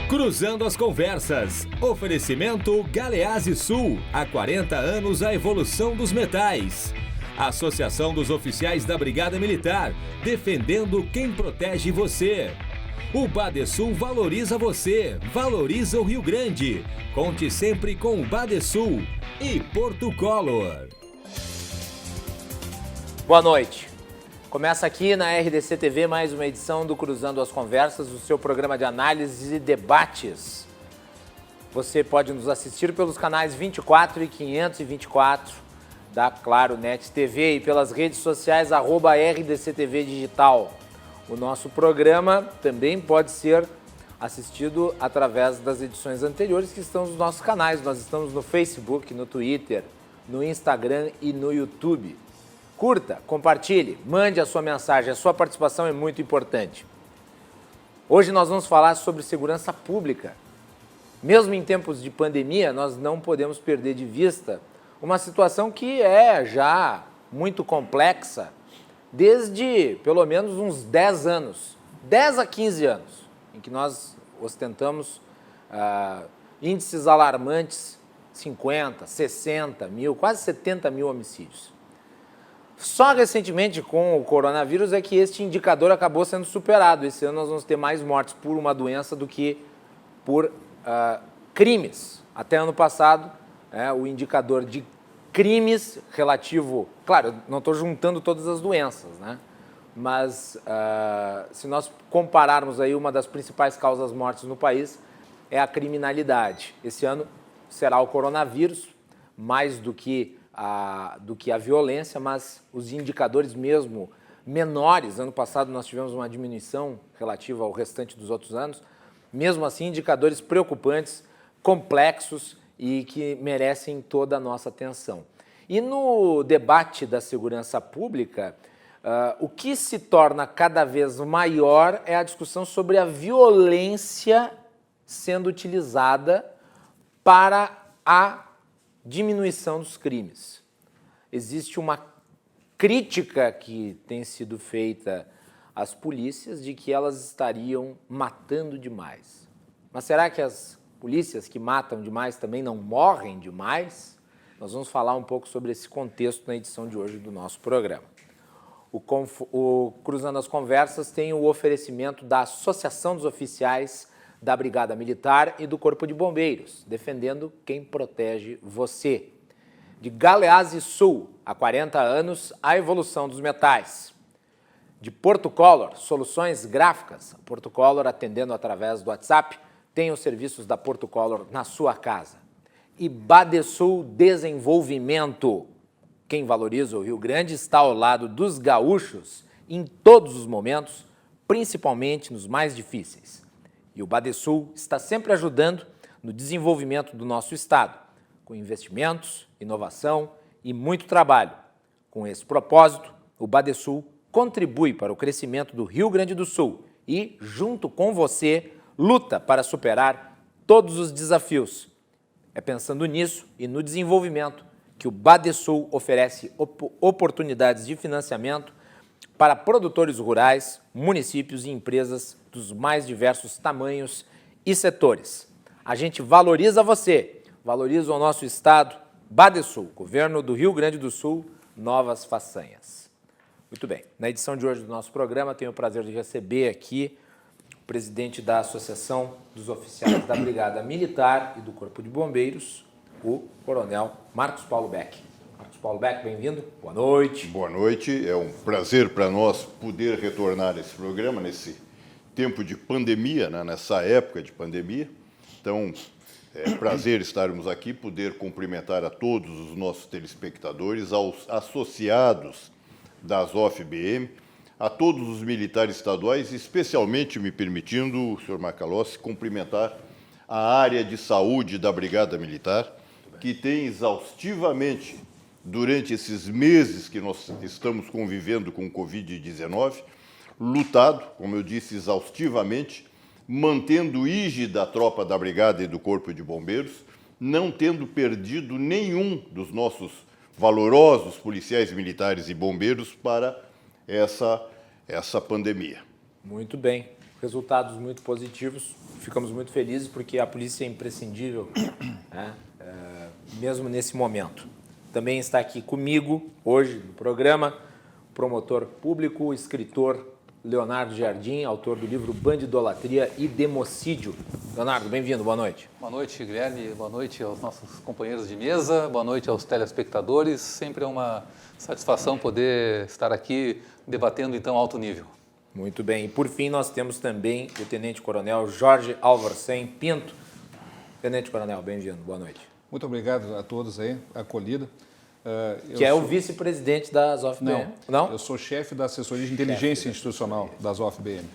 Cruzando as conversas. Oferecimento Galeazzi Sul. Há 40 anos a evolução dos metais. Associação dos Oficiais da Brigada Militar. Defendendo quem protege você. O Badesul valoriza você. Valoriza o Rio Grande. Conte sempre com o Badesul. E Porto Color. Boa noite. Começa aqui na RDC TV mais uma edição do Cruzando as Conversas, o seu programa de análise e debates. Você pode nos assistir pelos canais 24 e 524 da Claro Net TV e pelas redes sociais @RDCTV Digital. O nosso programa também pode ser assistido através das edições anteriores que estão nos nossos canais. Nós estamos no Facebook, no Twitter, no Instagram e no YouTube. Curta, compartilhe, mande a sua mensagem, a sua participação é muito importante. Hoje nós vamos falar sobre segurança pública. Mesmo em tempos de pandemia, nós não podemos perder de vista uma situação que é já muito complexa desde pelo menos uns 10 anos, 10 a 15 anos, em que nós ostentamos índices alarmantes, 50, 60 mil, quase 70 mil homicídios. Só recentemente, com o coronavírus, é que este indicador acabou sendo superado. Esse ano nós vamos ter mais mortes por uma doença do que por crimes. Até ano passado, o indicador de crimes relativo... Claro, eu não estou juntando todas as doenças, né? Mas se nós compararmos aí, uma das principais causas mortes no país é a criminalidade. Esse ano será o coronavírus, mais do que a violência, mas os indicadores mesmo menores. Ano passado nós tivemos uma diminuição relativa ao restante dos outros anos. Mesmo assim, indicadores preocupantes, complexos e que merecem toda a nossa atenção. E no debate da segurança pública, o que se torna cada vez maior é a discussão sobre a violência sendo utilizada para a diminuição dos crimes. Existe uma crítica que tem sido feita às polícias de que elas estariam matando demais. Mas será que as polícias que matam demais também não morrem demais? Nós vamos falar um pouco sobre esse contexto na edição de hoje do nosso programa. O Cruzando as Conversas tem o oferecimento da Associação dos Oficiais da Brigada Militar e do Corpo de Bombeiros, defendendo quem protege você. De Galeazzi Sul, há 40 anos, a evolução dos metais. De Porto Color, soluções gráficas. A Porto Color, atendendo através do WhatsApp, tem os serviços da Porto Color na sua casa. E Badesul Desenvolvimento. Quem valoriza o Rio Grande está ao lado dos gaúchos em todos os momentos, principalmente nos mais difíceis. E o Badesul está sempre ajudando no desenvolvimento do nosso estado, com investimentos, inovação e muito trabalho. Com esse propósito, o Badesul contribui para o crescimento do Rio Grande do Sul e, junto com você, luta para superar todos os desafios. É pensando nisso e no desenvolvimento que o Badesul oferece oportunidades de financiamento para produtores rurais, municípios e empresas dos mais diversos tamanhos e setores. A gente valoriza você, valoriza o nosso estado. Badesul, Governo do Rio Grande do Sul, novas façanhas. Muito bem, na edição de hoje do nosso programa tenho o prazer de receber aqui o presidente da Associação dos Oficiais da Brigada Militar e do Corpo de Bombeiros, o Coronel Marcos Paulo Beck. Marcos Paulo Beck, bem-vindo. Boa noite. Boa noite. É um prazer para nós poder retornar a esse programa nesse tempo de pandemia, né? Nessa época de pandemia. Então, é um prazer estarmos aqui, poder cumprimentar a todos os nossos telespectadores, aos associados das OFBM, a todos os militares estaduais, especialmente, me permitindo, senhor Macalossi, cumprimentar a área de saúde da Brigada Militar, que tem exaustivamente, durante esses meses que nós estamos convivendo com o Covid-19, lutado, como eu disse, exaustivamente, mantendo rígida a tropa da Brigada e do Corpo de Bombeiros, não tendo perdido nenhum dos nossos valorosos policiais militares e bombeiros para essa pandemia. Muito bem. resultados muito positivos. Ficamos muito felizes porque a polícia é imprescindível, né? Mesmo nesse momento. Também está aqui comigo hoje no programa o promotor público, escritor Leonardo Jardim, autor do livro Bandidolatria e Democídio. Leonardo, bem-vindo, boa noite. Boa noite, Guilherme, boa noite aos nossos companheiros de mesa, boa noite aos telespectadores. Sempre é uma satisfação poder estar aqui debatendo, então, alto nível. Muito bem. E, por fim, nós temos também o Tenente-Coronel Jorge Alvarcem Pinto. Tenente-Coronel, bem-vindo, boa noite. Muito obrigado a todos aí, a acolhida. Que é o vice-presidente da ASOF-BM. Não, eu sou chefe da assessoria de inteligência institucional da ASOF-BM.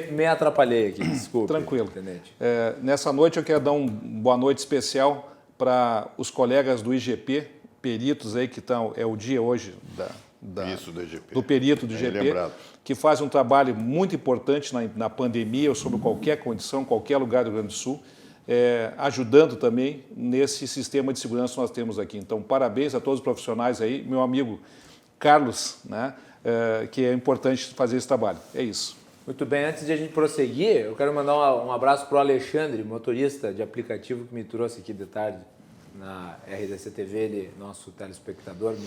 Me atrapalhei aqui, desculpa. Tranquilo. Tenente. Nessa noite eu quero dar uma boa noite especial para os colegas do IGP, peritos aí que estão, é o dia hoje do perito do IGP, lembrado, que faz um trabalho muito importante na pandemia ou sob qualquer condição, qualquer lugar do Rio Grande do Sul, ajudando também nesse sistema de segurança que nós temos aqui. Então, parabéns a todos os profissionais aí, meu amigo Carlos, né, que é importante fazer esse trabalho. É isso. Muito bem, antes de a gente prosseguir, eu quero mandar um abraço para o Alexandre, motorista de aplicativo que me trouxe aqui de tarde na RDC TV, ele, nosso telespectador,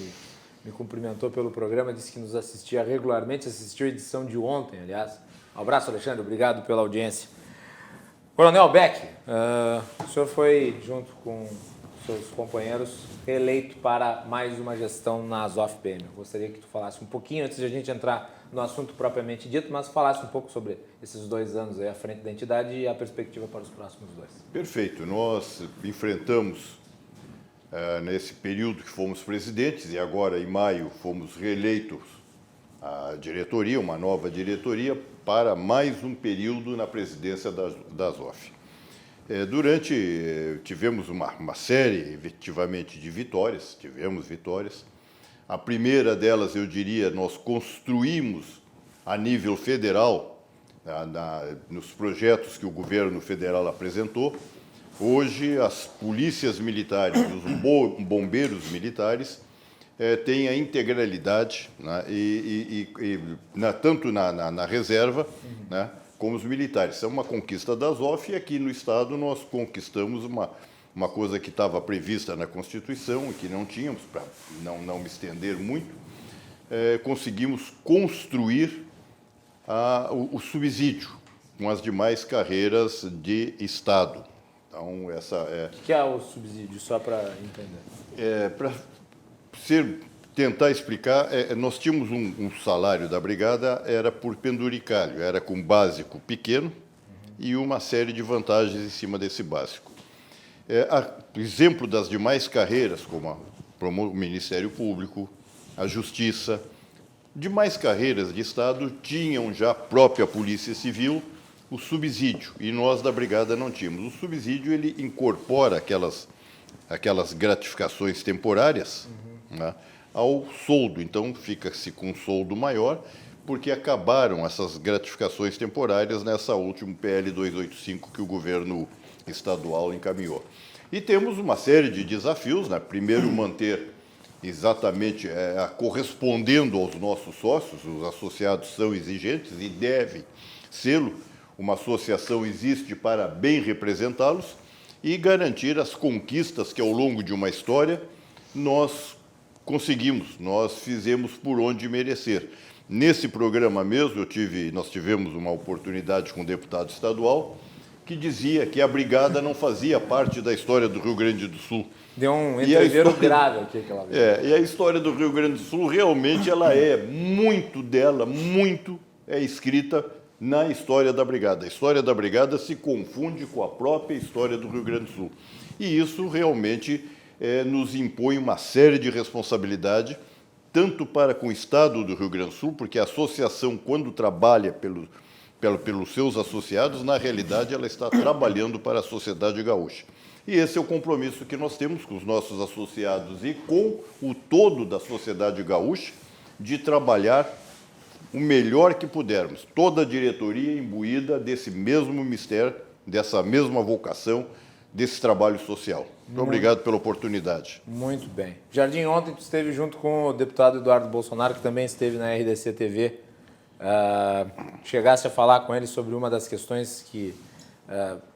me cumprimentou pelo programa, disse que nos assistia regularmente, assistiu a edição de ontem, aliás. Um abraço, Alexandre, obrigado pela audiência. Coronel Beck, o senhor foi, junto com seus companheiros, reeleito para mais uma gestão na ASOF-BM. Eu gostaria que tu falasse um pouquinho, antes de a gente entrar no assunto propriamente dito, mas falasse um pouco sobre esses 2 anos aí à frente da entidade e a perspectiva para os próximos 2. Perfeito. Nós enfrentamos, nesse período que fomos presidentes, e agora em maio fomos reeleitos a diretoria, uma nova diretoria, para mais um período na presidência da ASOF. Tivemos uma série, efetivamente, de vitórias, tivemos vitórias. A primeira delas, eu diria, nós construímos a nível federal, nos projetos que o governo federal apresentou. Hoje, as polícias militares e os bombeiros militares têm a integralidade, né, tanto na reserva, né, como os militares. É uma conquista da ASOF e aqui no Estado nós conquistamos uma coisa que estava prevista na Constituição e que não tínhamos, para não me estender muito, conseguimos construir o subsídio com as demais carreiras de Estado. Então, essa é... O que é o subsídio, só para entender? Para tentar explicar, nós tínhamos um salário da brigada, era por penduricalho, era com básico pequeno e uma série de vantagens em cima desse básico. Exemplo das demais carreiras, como o Ministério Público, a Justiça, demais carreiras de Estado tinham já a própria Polícia Civil o subsídio, e nós da brigada não tínhamos. O subsídio ele incorpora aquelas gratificações temporárias, né, ao soldo. Então, fica-se com um soldo maior, porque acabaram essas gratificações temporárias nessa última PL 285 que o governo estadual encaminhou. E temos uma série de desafios, né? Primeiro, manter exatamente correspondendo aos nossos sócios, os associados são exigentes e devem sê-lo. Uma associação existe para bem representá-los e garantir as conquistas que, ao longo de uma história, nós conseguimos, nós fizemos por onde merecer. Nesse programa mesmo, nós tivemos uma oportunidade com um deputado estadual que dizia que a brigada não fazia parte da história do Rio Grande do Sul. Deu um entreveiro grave aqui aquela vez. E a história do Rio Grande do Sul, realmente, ela muito escrita na história da brigada. A história da brigada se confunde com a própria história do Rio Grande do Sul. E isso realmente nos impõe uma série de responsabilidade, tanto para com o Estado do Rio Grande do Sul, porque a associação, quando trabalha pelos seus associados, na realidade ela está trabalhando para a sociedade gaúcha. E esse é o compromisso que nós temos com os nossos associados e com o todo da sociedade gaúcha, de trabalhar o melhor que pudermos. Toda a diretoria imbuída desse mesmo mistério, dessa mesma vocação, desse trabalho social. Muito obrigado pela oportunidade. Muito bem. Jardim, ontem tu esteve junto com o deputado Eduardo Bolsonaro, que também esteve na RDC TV, chegasse a falar com ele sobre uma das questões que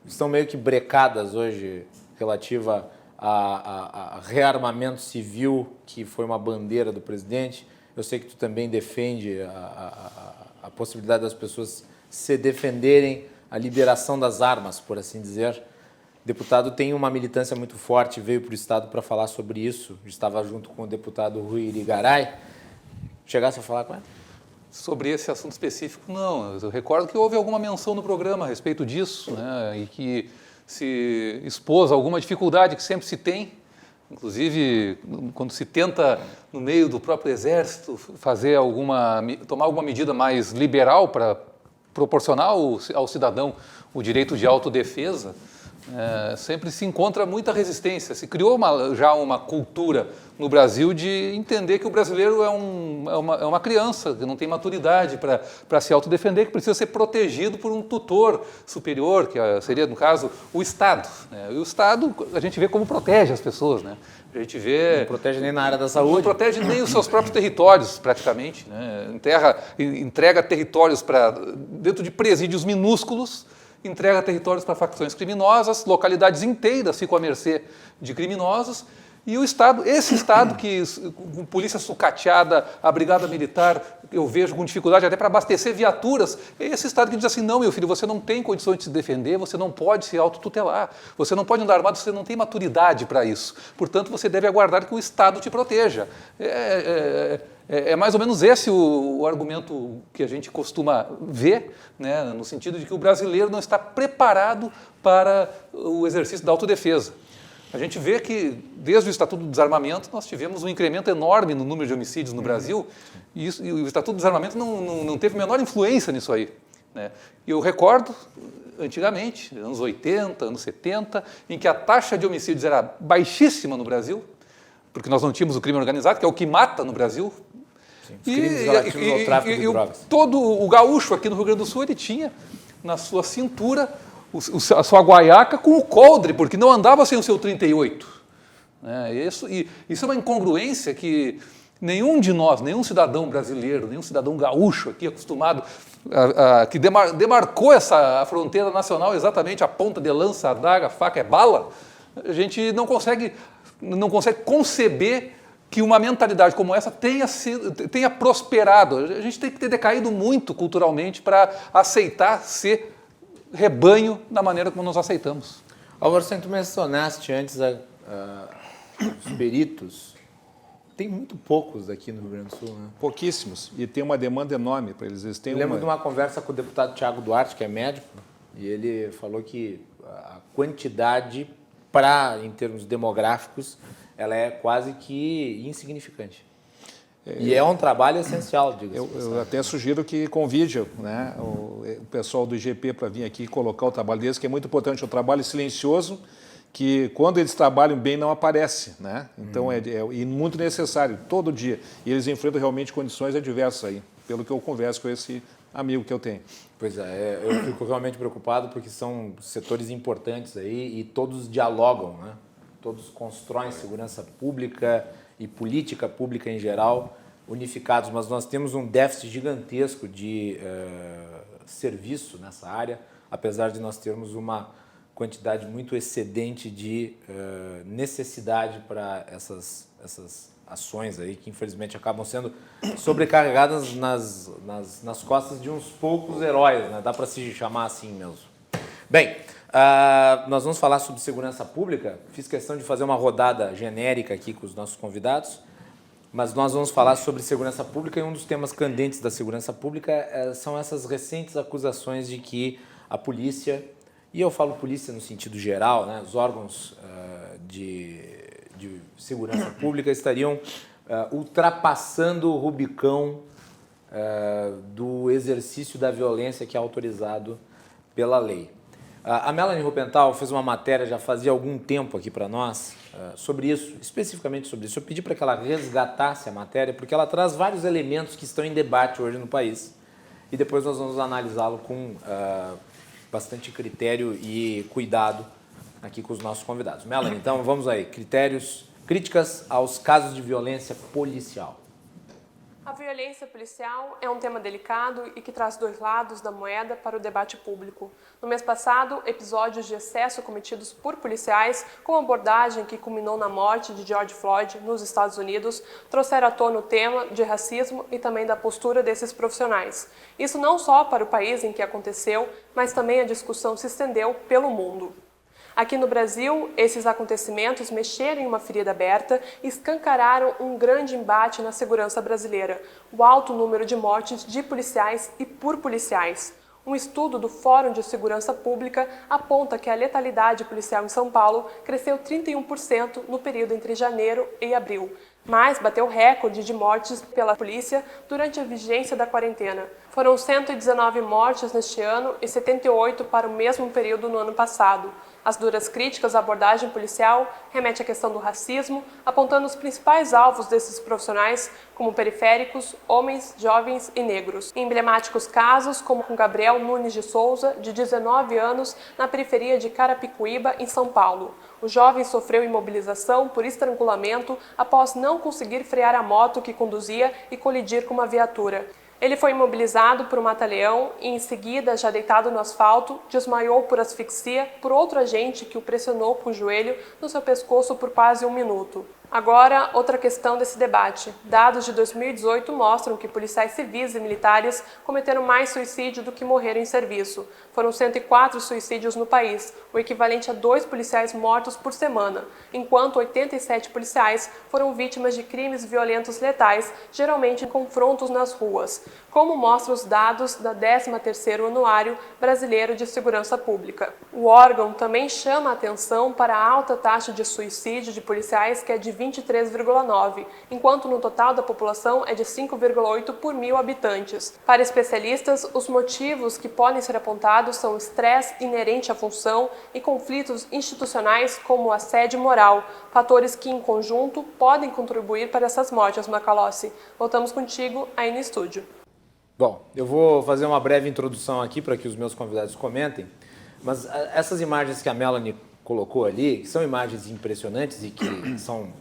estão meio que brecadas hoje relativa a rearmamento civil, que foi uma bandeira do presidente. Eu sei que tu também defende a possibilidade das pessoas se defenderem, a liberação das armas, por assim dizer. O deputado tem uma militância muito forte, veio para o Estado para falar sobre isso. Estava junto com o deputado Rui Irigaray. Chegasse a falar com ele? Sobre esse assunto específico, não. Eu recordo que houve alguma menção no programa a respeito disso, né, e que se expôs a alguma dificuldade que sempre se tem, inclusive quando se tenta, no meio do próprio Exército, tomar alguma medida mais liberal para proporcionar ao cidadão o direito de autodefesa, sempre se encontra muita resistência. Se criou já uma cultura no Brasil de entender que o brasileiro é uma criança, que não tem maturidade para se autodefender, que precisa ser protegido por um tutor superior, que seria, no caso, o Estado. E o Estado, a gente vê como protege as pessoas, né? A gente vê... Não protege nem na área da saúde. Não protege nem os seus próprios territórios, praticamente, né? Entrega territórios dentro de presídios minúsculos, entrega territórios para facções criminosas, localidades inteiras ficam à mercê de criminosos, e esse Estado que, com polícia sucateada, a brigada militar, eu vejo com dificuldade até para abastecer viaturas, é esse Estado que diz assim, não, meu filho, você não tem condições de se defender, você não pode se autotutelar, você não pode andar armado, você não tem maturidade para isso. Portanto, você deve aguardar que o Estado te proteja. É mais ou menos esse o argumento que a gente costuma ver, né, no sentido de que o brasileiro não está preparado para o exercício da autodefesa. A gente vê que, desde o Estatuto do Desarmamento, nós tivemos um incremento enorme no número de homicídios no Brasil, e o Estatuto do Desarmamento não teve a menor influência nisso aí, né? E eu recordo, antigamente, anos 80, anos 70, em que a taxa de homicídios era baixíssima no Brasil, porque nós não tínhamos o crime organizado, que é o que mata no Brasil. Sim, os crimes relativos ao tráfico de drogas. Todo o gaúcho aqui no Rio Grande do Sul, ele tinha na sua cintura a sua guaiaca com o coldre, porque não andava sem o seu 38. Isso é uma incongruência que nenhum de nós, nenhum cidadão brasileiro, nenhum cidadão gaúcho aqui acostumado, que demarcou a fronteira nacional exatamente a ponta de lança, a adaga, a faca, é bala, a gente não consegue conceber que uma mentalidade como essa tenha prosperado. A gente tem que ter decaído muito culturalmente para aceitar ser rebanho da maneira como nós aceitamos. Álvaro, tu mencionaste antes os peritos. Tem muito poucos aqui no Rio Grande do Sul, né? Pouquíssimos. E tem uma demanda enorme para eles. Eu lembro de uma conversa com o deputado Tiago Duarte, que é médico, e ele falou que a quantidade, em termos demográficos, ela é quase que insignificante. E é um trabalho essencial, diga-se. Eu até sugiro que convide, né, o pessoal do IGP para vir aqui colocar o trabalho deles, que é muito importante. É um trabalho silencioso, que quando eles trabalham bem não aparece, né? Então é muito necessário, todo dia. E eles enfrentam realmente condições adversas aí, pelo que eu converso com esse amigo que eu tenho. Pois é, eu fico realmente preocupado porque são setores importantes aí e todos dialogam, né? Todos constroem segurança pública e política pública em geral unificados, mas nós temos um déficit gigantesco de serviço nessa área, apesar de nós termos uma quantidade muito excedente de necessidade para essas ações aí, que infelizmente acabam sendo sobrecarregadas nas costas de uns poucos heróis, né? Dá para se chamar assim mesmo. Bem, nós vamos falar sobre segurança pública. Fiz questão de fazer uma rodada genérica aqui com os nossos convidados, mas nós vamos falar sobre segurança pública e um dos temas candentes da segurança pública são essas recentes acusações de que a polícia, e eu falo polícia no sentido geral, né, os órgãos de segurança pública estariam ultrapassando o Rubicão do exercício da violência que é autorizado pela lei. A Melanie Rupental fez uma matéria já fazia algum tempo aqui para nós sobre isso, especificamente sobre isso. Eu pedi para que ela resgatasse a matéria, porque ela traz vários elementos que estão em debate hoje no país e depois nós vamos analisá-lo com bastante critério e cuidado aqui com os nossos convidados. Melanie, então vamos aí, críticas aos casos de violência policial. A violência policial é um tema delicado e que traz dois lados da moeda para o debate público. No mês passado, episódios de excesso cometidos por policiais, com abordagem que culminou na morte de George Floyd nos Estados Unidos, trouxeram à tona o tema de racismo e também da postura desses profissionais. Isso não só para o país em que aconteceu, mas também a discussão se estendeu pelo mundo. Aqui no Brasil, esses acontecimentos mexeram em uma ferida aberta e escancararam um grande embate na segurança brasileira, o alto número de mortes de policiais e por policiais. Um estudo do Fórum de Segurança Pública aponta que a letalidade policial em São Paulo cresceu 31% no período entre janeiro e abril, mas bateu recorde de mortes pela polícia durante a vigência da quarentena. Foram 119 mortes neste ano e 78 para o mesmo período no ano passado. As duras críticas à abordagem policial remetem à questão do racismo, apontando os principais alvos desses profissionais como periféricos, homens, jovens e negros. Em emblemáticos casos, como com Gabriel Nunes de Souza, de 19 anos, na periferia de Carapicuíba, em São Paulo. O jovem sofreu imobilização por estrangulamento após não conseguir frear a moto que conduzia e colidir com uma viatura. Ele foi imobilizado por um mata-leão e, em seguida, já deitado no asfalto, desmaiou por asfixia por outro agente que o pressionou com o joelho no seu pescoço por quase 1 minuto. Agora, outra questão desse debate. Dados de 2018 mostram que policiais civis e militares cometeram mais suicídio do que morreram em serviço. Foram 104 suicídios no país, o equivalente a 2 policiais mortos por semana, enquanto 87 policiais foram vítimas de crimes violentos letais, geralmente em confrontos nas ruas, como mostram os dados da 13º Anuário Brasileiro de Segurança Pública. O órgão também chama a atenção para a alta taxa de suicídio de policiais, que é de 23,9, enquanto no total da população é de 5,8 por 1.000 habitantes. Para especialistas, os motivos que podem ser apontados são estresse inerente à função e conflitos institucionais como assédio moral, fatores que, em conjunto, podem contribuir para essas mortes. Macalossi, voltamos contigo aí no estúdio. Bom, eu vou fazer uma breve introdução aqui para que os meus convidados comentem, mas essas imagens que a Melanie colocou ali, que são imagens impressionantes e que são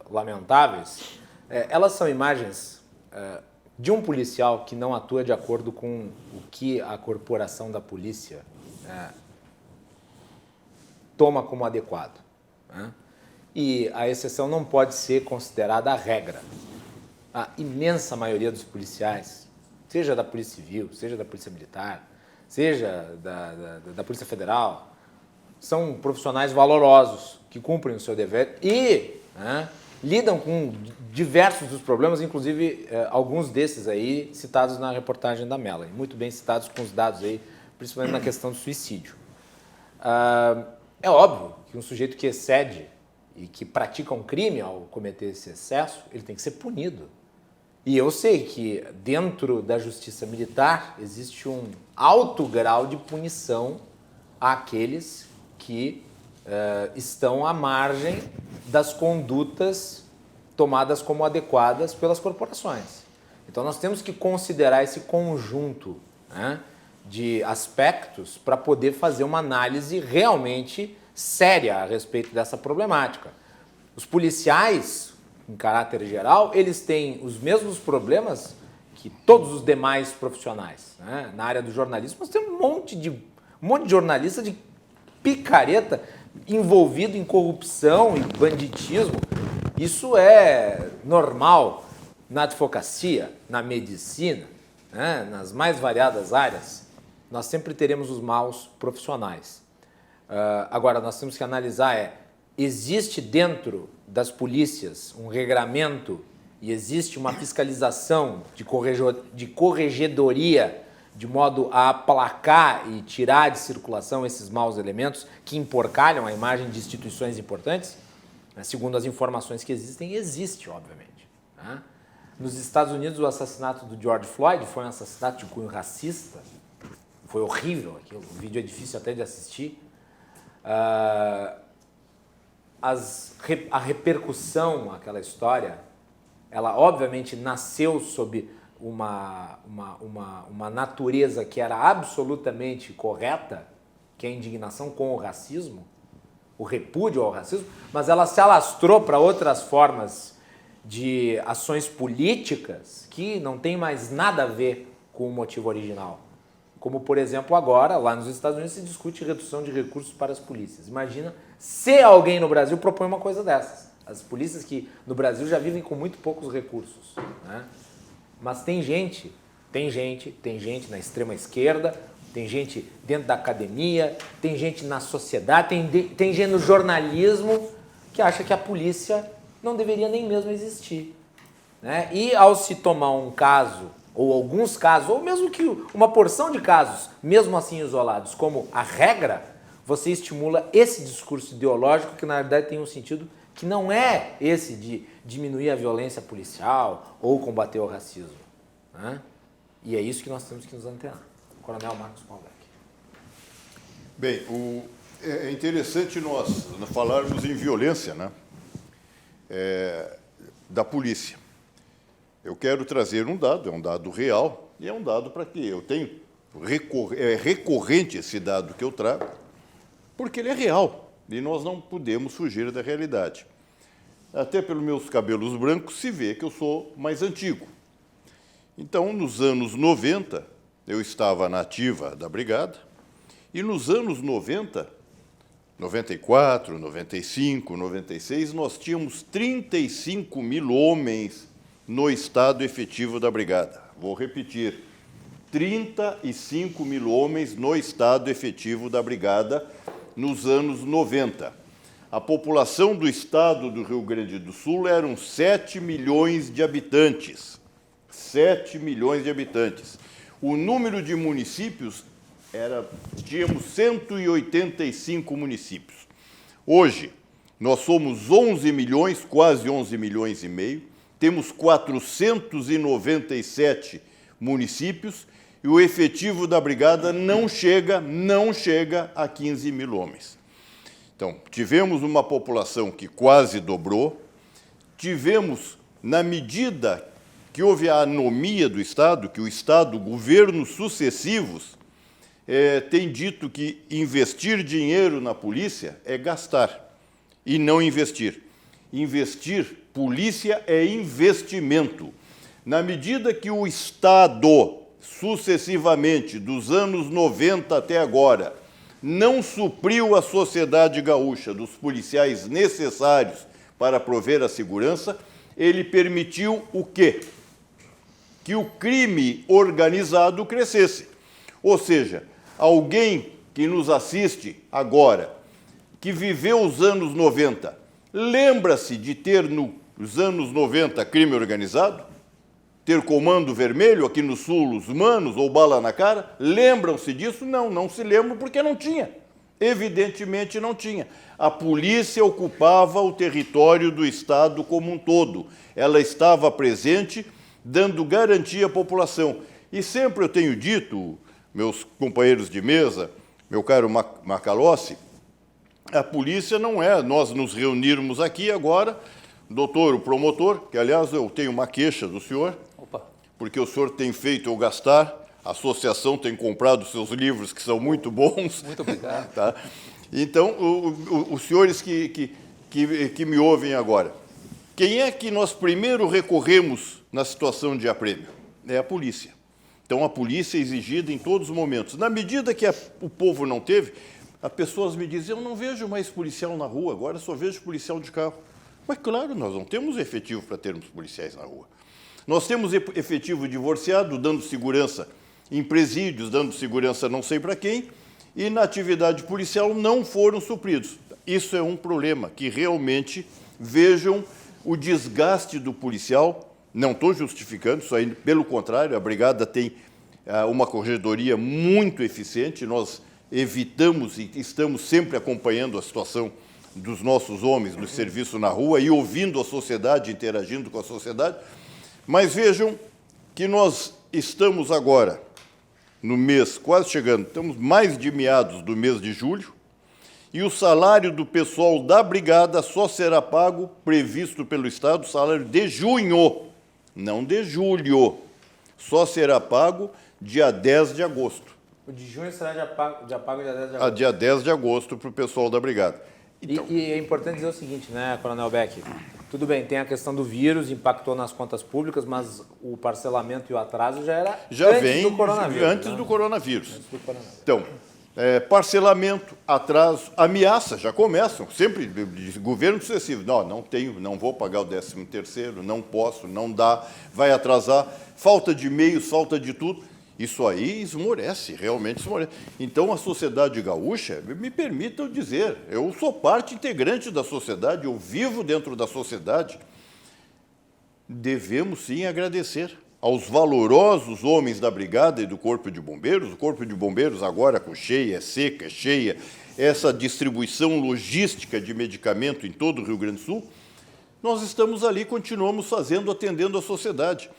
lamentáveis, elas são imagens de um policial que não atua de acordo com o que a corporação da polícia toma como adequado, né? E a exceção não pode ser considerada a regra. A imensa maioria dos policiais, seja da Polícia Civil, seja da Polícia Militar, seja da Polícia Federal, são profissionais valorosos, que cumprem o seu dever e lidam com diversos dos problemas, inclusive alguns desses aí citados na reportagem da Melanie, muito bem citados com os dados aí, principalmente na questão do suicídio. É óbvio que um sujeito que excede e que pratica um crime ao cometer esse excesso, ele tem que ser punido. E eu sei que dentro da justiça militar existe um alto grau de punição àqueles que estão à margem das condutas tomadas como adequadas pelas corporações. Então nós temos que considerar esse conjunto, né, de aspectos para poder fazer uma análise realmente séria a respeito dessa problemática. Os policiais, em caráter geral, eles têm os mesmos problemas que todos os demais profissionais, né? Na área do jornalismo, nós temos um monte de jornalista de picareta envolvido em corrupção e banditismo. Isso é normal na advocacia, na medicina, né? Nas mais variadas áreas. Nós sempre teremos os maus profissionais. Agora, nós temos que analisar existe dentro das polícias um regramento e existe uma fiscalização de corregedoria de modo a aplacar e tirar de circulação esses maus elementos que emporcalham a imagem de instituições importantes? Segundo as informações que existem, existe, obviamente, né? Nos Estados Unidos, o assassinato do George Floyd foi um assassinato de cunho racista. Foi horrível aquilo, o vídeo é difícil até de assistir. A repercussão, aquela história, ela obviamente nasceu sob uma natureza que era absolutamente correta, que é a indignação com o racismo, o repúdio ao racismo, mas ela se alastrou para outras formas de ações políticas que não tem mais nada a ver com o motivo original. Como, por exemplo, agora, lá nos Estados Unidos, se discute redução de recursos para as polícias. Imagina se alguém no Brasil propõe uma coisa dessas. As polícias que no Brasil já vivem com muito poucos recursos, né? Mas tem gente na extrema esquerda, tem gente dentro da academia, tem gente na sociedade, tem gente no jornalismo que acha que a polícia não deveria nem mesmo existir, né? E ao se tomar um caso, ou alguns casos, ou mesmo que uma porção de casos, mesmo assim isolados, como a regra, você estimula esse discurso ideológico que na verdade tem um sentido que não é esse de diminuir a violência policial ou combater o racismo, né? E é isso que nós temos que nos antenar. Coronel Marcos Pauleck. Bem, é interessante nós falarmos em violência, né? Da polícia. Eu quero trazer um dado, é um dado real, e é um dado para que eu tenho, é recorrente esse dado que eu trago, porque ele é real, e nós não podemos fugir da realidade. Até pelos meus cabelos brancos se vê que eu sou mais antigo. Então, nos anos 90, eu estava na ativa da Brigada, e nos anos 90, 94, 95, 96, nós tínhamos 35 mil homens no estado efetivo da Brigada. Vou repetir, 35 mil homens no estado efetivo da Brigada nos anos 90. A população do estado do Rio Grande do Sul eram 7 milhões de habitantes. 7 milhões de habitantes. O número de municípios tínhamos 185 municípios. Hoje, nós somos 11 milhões, quase 11 milhões e meio, temos 497 municípios e o efetivo da Brigada não chega a 15 mil homens. Então, tivemos uma população que quase dobrou, tivemos, na medida que houve a anomia do Estado, que o Estado, governos sucessivos, têm dito que investir dinheiro na polícia é gastar e não investir. Investir, polícia é investimento. Na medida que o Estado, sucessivamente, dos anos 90 até agora, não supriu a sociedade gaúcha dos policiais necessários para prover a segurança, ele permitiu o quê? Que o crime organizado crescesse. Ou seja, alguém que nos assiste agora, que viveu os anos 90, lembra-se de ter nos anos 90 crime organizado? Ter comando vermelho aqui no sul, os manos, ou bala na cara? Lembram-se disso? Não, não se lembram porque não tinha. Evidentemente não tinha. A polícia ocupava o território do Estado como um todo. Ela estava presente, dando garantia à população. E sempre eu tenho dito, meus companheiros de mesa, meu caro Macalossi, a polícia não é nós nos reunirmos aqui agora, doutor, o promotor, que aliás eu tenho uma queixa do senhor, porque o senhor tem feito eu gastar, a associação tem comprado seus livros que são muito bons. Muito obrigado. Tá? Então, os senhores que me ouvem agora, quem é que nós primeiro recorremos na situação de aprêmio? É a polícia. Então, a polícia é exigida em todos os momentos. Na medida que o povo não teve, as pessoas me dizem, eu não vejo mais policial na rua, agora só vejo policial de carro. Mas, claro, nós não temos efetivo para termos policiais na rua. Nós temos efetivo divorciado, dando segurança em presídios, dando segurança não sei para quem, e na atividade policial não foram supridos. Isso é um problema, que realmente vejam o desgaste do policial. Não estou justificando isso aí, pelo contrário, a Brigada tem uma corregedoria muito eficiente, nós evitamos e estamos sempre acompanhando a situação dos nossos homens no serviço na rua e ouvindo a sociedade, interagindo com a sociedade. Mas vejam que nós estamos agora, no mês, quase chegando, estamos mais de meados do mês de julho, e o salário do pessoal da Brigada só será pago, previsto pelo Estado, o salário de junho, não de julho, só será pago dia 10 de agosto. O de junho será já pago dia 10 de agosto? Dia 10 de agosto para o pessoal da Brigada. Então, e é importante dizer o seguinte, né, Coronel Beck? Tudo bem, tem a questão do vírus, impactou nas contas públicas, mas o parcelamento e o atraso já era antes do coronavírus. Antes do coronavírus. Então, parcelamento, atraso, ameaça já começam, sempre de governo sucessivo. Não vou pagar o 13º, não posso, não dá, vai atrasar, falta de meios, falta de tudo. Isso aí esmorece, realmente esmorece. Então, a sociedade gaúcha, me permitam dizer, eu sou parte integrante da sociedade, eu vivo dentro da sociedade. Devemos, sim, agradecer aos valorosos homens da Brigada e do Corpo de Bombeiros. O Corpo de Bombeiros agora com cheia, seca, cheia, essa distribuição logística de medicamento em todo o Rio Grande do Sul. Nós estamos ali, continuamos fazendo, atendendo a sociedade.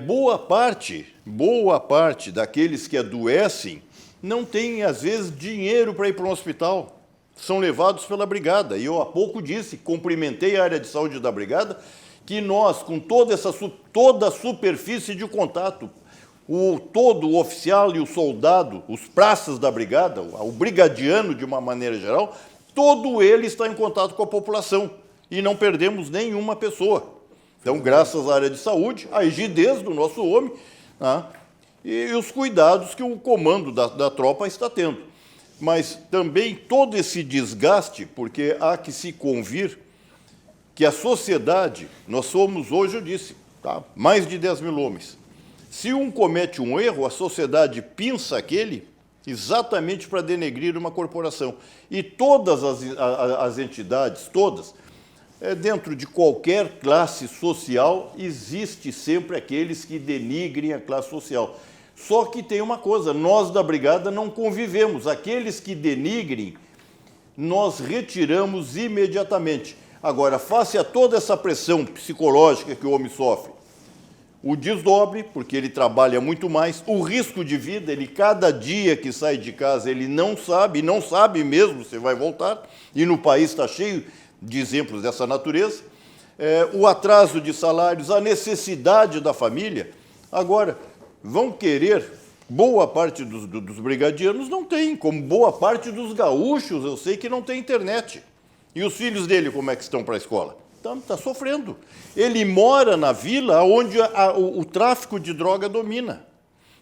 Boa parte daqueles que adoecem não tem, às vezes, dinheiro para ir para um hospital. São levados pela Brigada. E eu há pouco disse, cumprimentei a área de saúde da Brigada, que nós, com toda a superfície de contato, todo o oficial e o soldado, os praças da Brigada, o brigadiano de uma maneira geral, todo ele está em contato com a população. E não perdemos nenhuma pessoa. Então, graças à área de saúde, a rigidez do nosso homem, né, e os cuidados que o comando da tropa está tendo. Mas também todo esse desgaste, porque há que se convir que a sociedade, nós somos, hoje eu disse, mais de 10 mil homens. Se um comete um erro, a sociedade pinça aquele exatamente para denegrir uma corporação. E todas as entidades, todas, dentro de qualquer classe social, existe sempre aqueles que denigrem a classe social. Só que tem uma coisa, nós da Brigada não convivemos. Aqueles que denigrem, nós retiramos imediatamente. Agora, face a toda essa pressão psicológica que o homem sofre, o desdobre, porque ele trabalha muito mais, o risco de vida, ele cada dia que sai de casa, ele não sabe mesmo se vai voltar, e no país está cheio de exemplos dessa natureza, o atraso de salários, a necessidade da família. Agora, vão querer, boa parte dos brigadianos não tem, como boa parte dos gaúchos, eu sei que não tem internet. E os filhos dele, como é que estão para a escola? Está sofrendo. Ele mora na vila onde o tráfico de droga domina.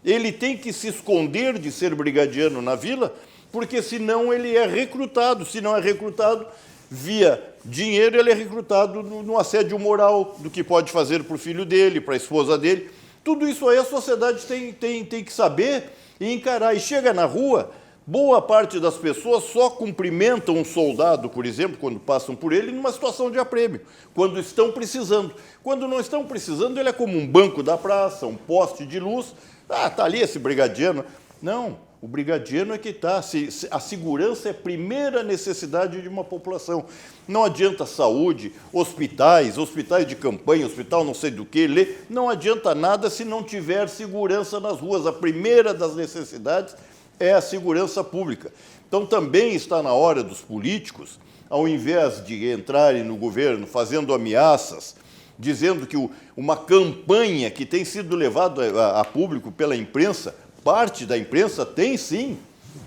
Ele tem que se esconder de ser brigadiano na vila, porque senão ele é recrutado. Se não é recrutado via dinheiro, ele é recrutado no assédio moral do que pode fazer para o filho dele, para a esposa dele. Tudo isso aí a sociedade tem que saber e encarar. E chega na rua, boa parte das pessoas só cumprimentam um soldado, por exemplo, quando passam por ele, numa situação de aprêmio, quando estão precisando. Quando não estão precisando, ele é como um banco da praça, um poste de luz. Está ali esse brigadiano. Não, o brigadiano é que está. A segurança é a primeira necessidade de uma população. Não adianta saúde, hospitais de campanha, hospital não sei do que, não adianta nada se não tiver segurança nas ruas. A primeira das necessidades é a segurança pública. Então, também está na hora dos políticos, ao invés de entrarem no governo fazendo ameaças, dizendo que uma campanha que tem sido levada a público pela imprensa, parte da imprensa tem sim,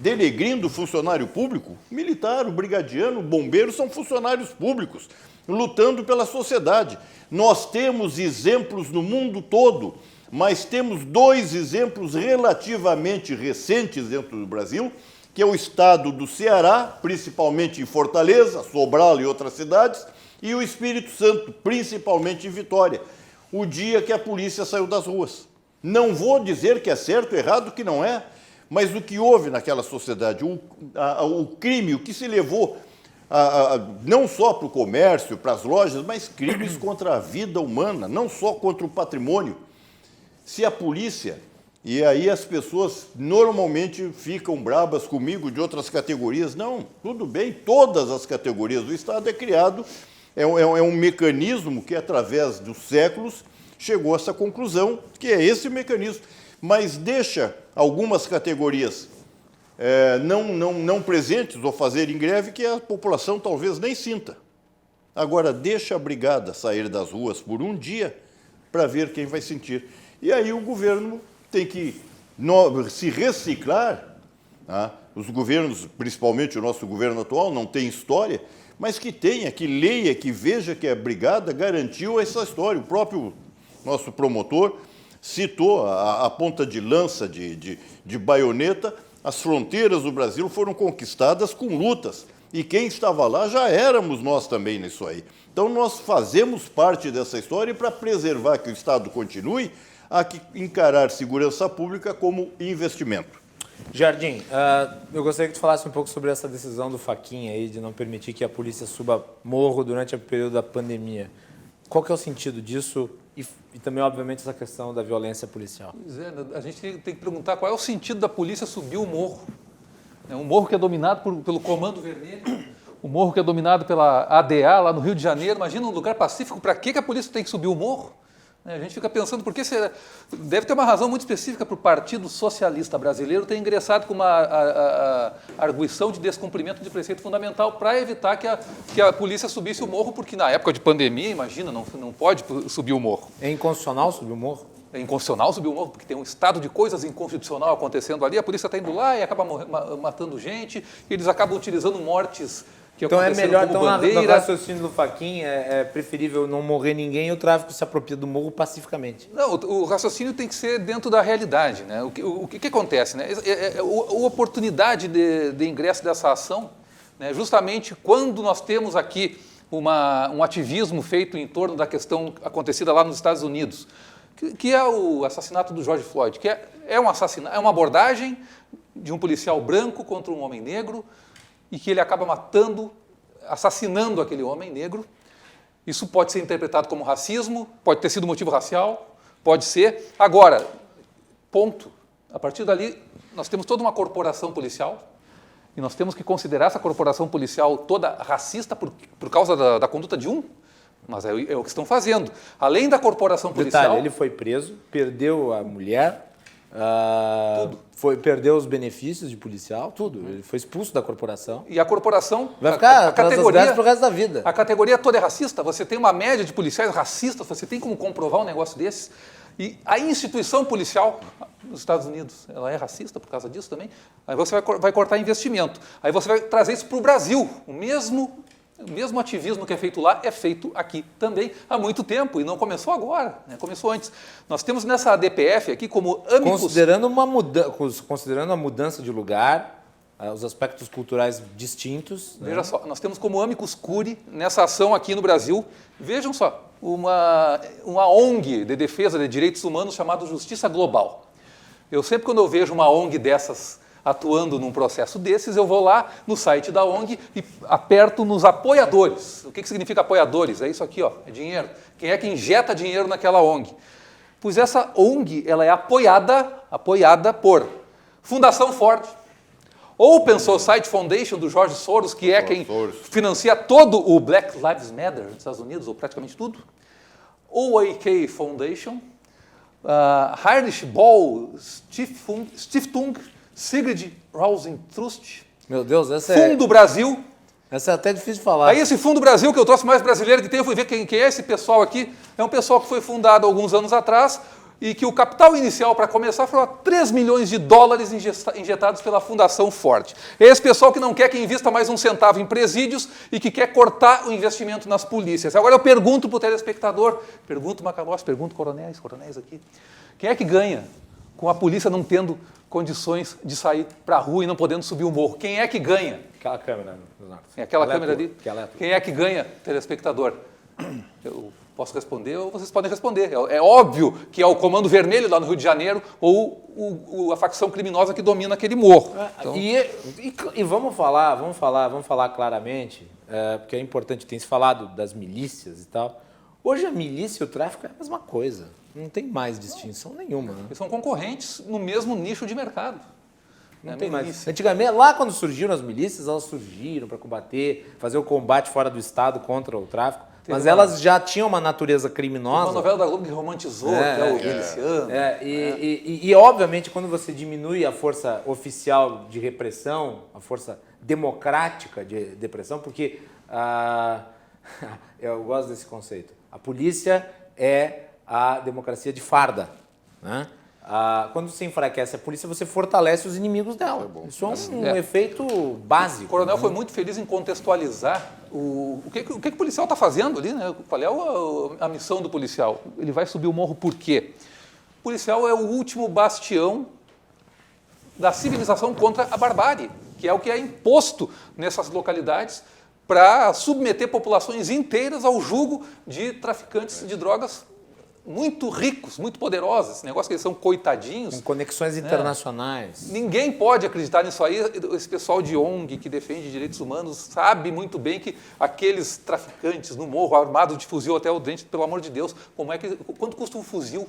denegrindo o funcionário público, militar, o brigadiano, o bombeiro são funcionários públicos, lutando pela sociedade. Nós temos exemplos no mundo todo, mas temos 2 exemplos relativamente recentes dentro do Brasil, que é o estado do Ceará, principalmente em Fortaleza, Sobral e outras cidades, e o Espírito Santo, principalmente em Vitória, o dia que a polícia saiu das ruas. Não vou dizer que é certo ou errado, que não é, mas o que houve naquela sociedade, o crime, o que se levou não só para o comércio, para as lojas, mas crimes contra a vida humana, não só contra o patrimônio. Se a polícia, e aí as pessoas normalmente ficam brabas comigo de outras categorias, não, tudo bem, todas as categorias do Estado é criado, é um mecanismo que através dos séculos chegou a essa conclusão, que é esse mecanismo, mas deixa algumas categorias não presentes ou fazerem greve que a população talvez nem sinta. Agora, deixa a brigada sair das ruas por um dia para ver quem vai sentir. E aí o governo tem que se reciclar. Os governos, principalmente o nosso governo atual, não tem história, mas que tenha, que leia, que veja que a Brigada garantiu essa história. O próprio nosso promotor citou a ponta de lança de baioneta. As fronteiras do Brasil foram conquistadas com lutas. E quem estava lá já éramos nós também nisso aí. Então, nós fazemos parte dessa história e para preservar que o Estado continue, há que encarar segurança pública como investimento. Jardim, eu gostaria que tu falasse um pouco sobre essa decisão do Fachin aí de não permitir que a polícia suba morro durante o período da pandemia. Qual que é o sentido disso e também, obviamente, essa questão da violência policial? Pois é, a gente tem que perguntar qual é o sentido da polícia subir o morro. É um morro que é dominado pelo Comando Vermelho, o morro que é dominado pela ADA lá no Rio de Janeiro. Imagina um lugar pacífico, para que a polícia tem que subir o morro? A gente fica pensando, por que será? Deve ter uma razão muito específica para o Partido Socialista Brasileiro ter ingressado com uma arguição de descumprimento de preceito fundamental para evitar que a polícia subisse o morro, porque na época de pandemia, imagina, não pode subir o morro. É inconstitucional subir o morro? É inconstitucional subir o morro, porque tem um estado de coisas inconstitucional acontecendo ali, a polícia está indo lá e acaba matando gente, e eles acabam utilizando mortes que então é melhor, como bandeira. No raciocínio do Fachin, é preferível não morrer ninguém e o tráfico se apropria do morro pacificamente. Não, o raciocínio tem que ser dentro da realidade. Né? O que acontece? Né? A oportunidade de ingresso dessa ação, né? Justamente quando nós temos aqui um ativismo feito em torno da questão acontecida lá nos Estados Unidos, que é o assassinato do George Floyd, que é uma abordagem de um policial branco contra um homem negro, e que ele acaba assassinando aquele homem negro. Isso pode ser interpretado como racismo, pode ter sido motivo racial, pode ser. Agora, ponto. A partir dali, nós temos toda uma corporação policial, e nós temos que considerar essa corporação policial toda racista por causa da conduta de um, mas é o que estão fazendo. Além da corporação policial... Detalhe, ele foi preso, perdeu a mulher... perdeu os benefícios de policial, tudo. Ele foi expulso da corporação. E a corporação... Vai ficar categoria pro resto da vida. A categoria toda é racista. Você tem uma média de policiais racistas, você tem como comprovar um negócio desse. E a instituição policial nos Estados Unidos, ela é racista por causa disso também. Aí você vai cortar investimento. Aí você vai trazer isso para o Brasil. O mesmo ativismo que é feito lá é feito aqui também há muito tempo, e não começou agora, né? Começou antes. Nós temos nessa DPF aqui como amicus... Considerando a mudança de lugar, os aspectos culturais distintos... Veja só, nós temos como amicus curiae nessa ação aqui no Brasil, vejam só, uma ONG de defesa de direitos humanos chamada Justiça Global. Eu sempre, quando eu vejo uma ONG dessas atuando num processo desses, eu vou lá no site da ONG e aperto nos apoiadores. O que significa apoiadores? É isso aqui, ó, é dinheiro. Quem é que injeta dinheiro naquela ONG? Pois essa ONG ela é apoiada por Fundação Ford, Open Society Foundation do George Soros, que é quem financia todo o Black Lives Matter nos Estados Unidos, ou praticamente tudo, OAK Foundation, Heinrich Böll Stiftung, Sigrid Rosen Trust, meu Deus, Fundo Brasil. Essa é até difícil de falar. Aí esse Fundo Brasil, que eu trouxe mais brasileiro que tem, eu fui ver quem é esse pessoal aqui. É um pessoal que foi fundado alguns anos atrás e que o capital inicial para começar foram 3 milhões de dólares injetados pela Fundação Ford. É esse pessoal que não quer que invista mais um centavo em presídios e que quer cortar o investimento nas polícias. Agora eu pergunto para o telespectador, pergunto Macalós, pergunto coronéis aqui, quem é que ganha com a polícia não tendo condições de sair para a rua e não podendo subir o morro? Quem é que ganha? Aquela câmera. Aquela câmera ali? Quem é que ganha, telespectador? Eu posso responder ou vocês podem responder. É óbvio que é o Comando Vermelho lá no Rio de Janeiro ou a facção criminosa que domina aquele morro. Então... E vamos falar claramente, porque é importante, tem se falado das milícias e tal. Hoje a milícia e o tráfico é a mesma coisa. Não tem mais distinção nenhuma. Né? Eles são concorrentes no mesmo nicho de mercado. Não tem mais. Antigamente, lá quando surgiram as milícias, elas surgiram para combater, fazer o combate fora do Estado contra o tráfico. Mas elas já tinham uma natureza criminosa. Uma novela da Globo que romantizou até o miliciano. E, obviamente, quando você diminui a força oficial de repressão, a força democrática de repressão, porque eu gosto desse conceito. A polícia é a democracia de farda. Né? Quando você enfraquece a polícia, você fortalece os inimigos dela. Isso é um efeito básico. O coronel foi muito feliz em contextualizar o que o policial está fazendo ali, né? Qual é a missão do policial? Ele vai subir o morro por quê? O policial é o último bastião da civilização contra a barbárie, que é o que é imposto nessas localidades para submeter populações inteiras ao jugo de traficantes de drogas muito ricos, muito poderosos. Esse negócio que eles são coitadinhos. Com conexões internacionais. Ninguém pode acreditar nisso aí. Esse pessoal de ONG que defende direitos humanos sabe muito bem que aqueles traficantes no morro, armados de fuzil até o dente, pelo amor de Deus, quanto custa um fuzil?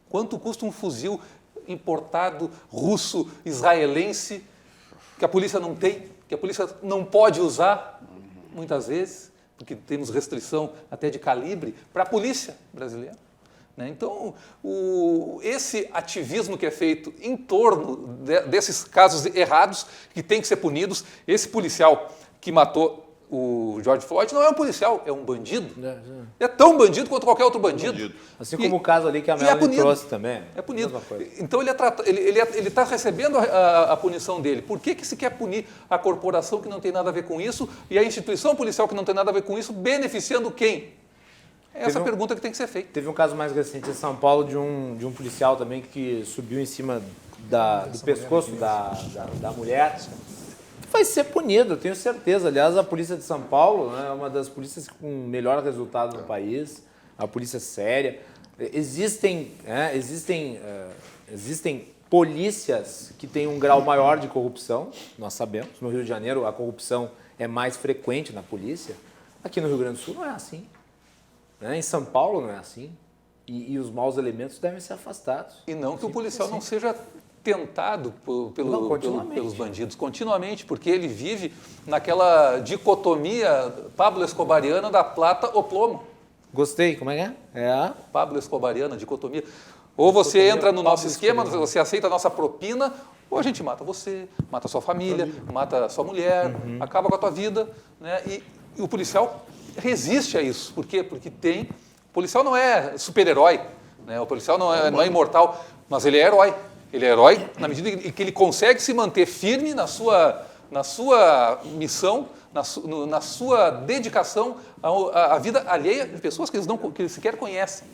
Quanto custa um fuzil importado, russo, israelense, que a polícia não tem, que a polícia não pode usar, muitas vezes, porque temos restrição até de calibre para a polícia brasileira. Né? Então, esse ativismo que é feito em torno desses casos errados, que tem que ser punidos, esse policial que matou o George Floyd não é um policial, é um bandido. É tão bandido quanto qualquer outro bandido. Assim como o caso ali que a Melanie trouxe também. É punido. Então ele está recebendo a punição dele. Por que se quer punir a corporação que não tem nada a ver com isso e a instituição policial que não tem nada a ver com isso, beneficiando quem? É essa pergunta que tem que ser feita. Teve um caso mais recente em São Paulo de um policial também que subiu em cima do pescoço da mulher. Vai ser punido, eu tenho certeza. Aliás, a polícia de São Paulo, né, é uma das polícias com melhor resultado no país, a polícia séria. Existem polícias que têm um grau maior de corrupção, nós sabemos. No Rio de Janeiro, a corrupção é mais frequente na polícia. Aqui no Rio Grande do Sul não é assim. Né? Em São Paulo não é assim. E os maus elementos devem ser afastados. E não que o policial não seja tentado pelos bandidos continuamente, porque ele vive naquela dicotomia Pablo Escobariana da plata ou plomo. Gostei, como é que é? É a Pablo Escobariana, dicotomia. Ou você entra no nosso esquema, você aceita a nossa propina, ou a gente mata você, mata a sua família, mata a sua mulher, acaba com a tua vida. Né? E o policial resiste a isso. Por quê? Porque o policial não é super-herói, né? O policial não é imortal, mas ele é herói. Ele é herói na medida em que ele consegue se manter firme na sua missão, na sua dedicação à vida alheia de pessoas que eles sequer conhecem,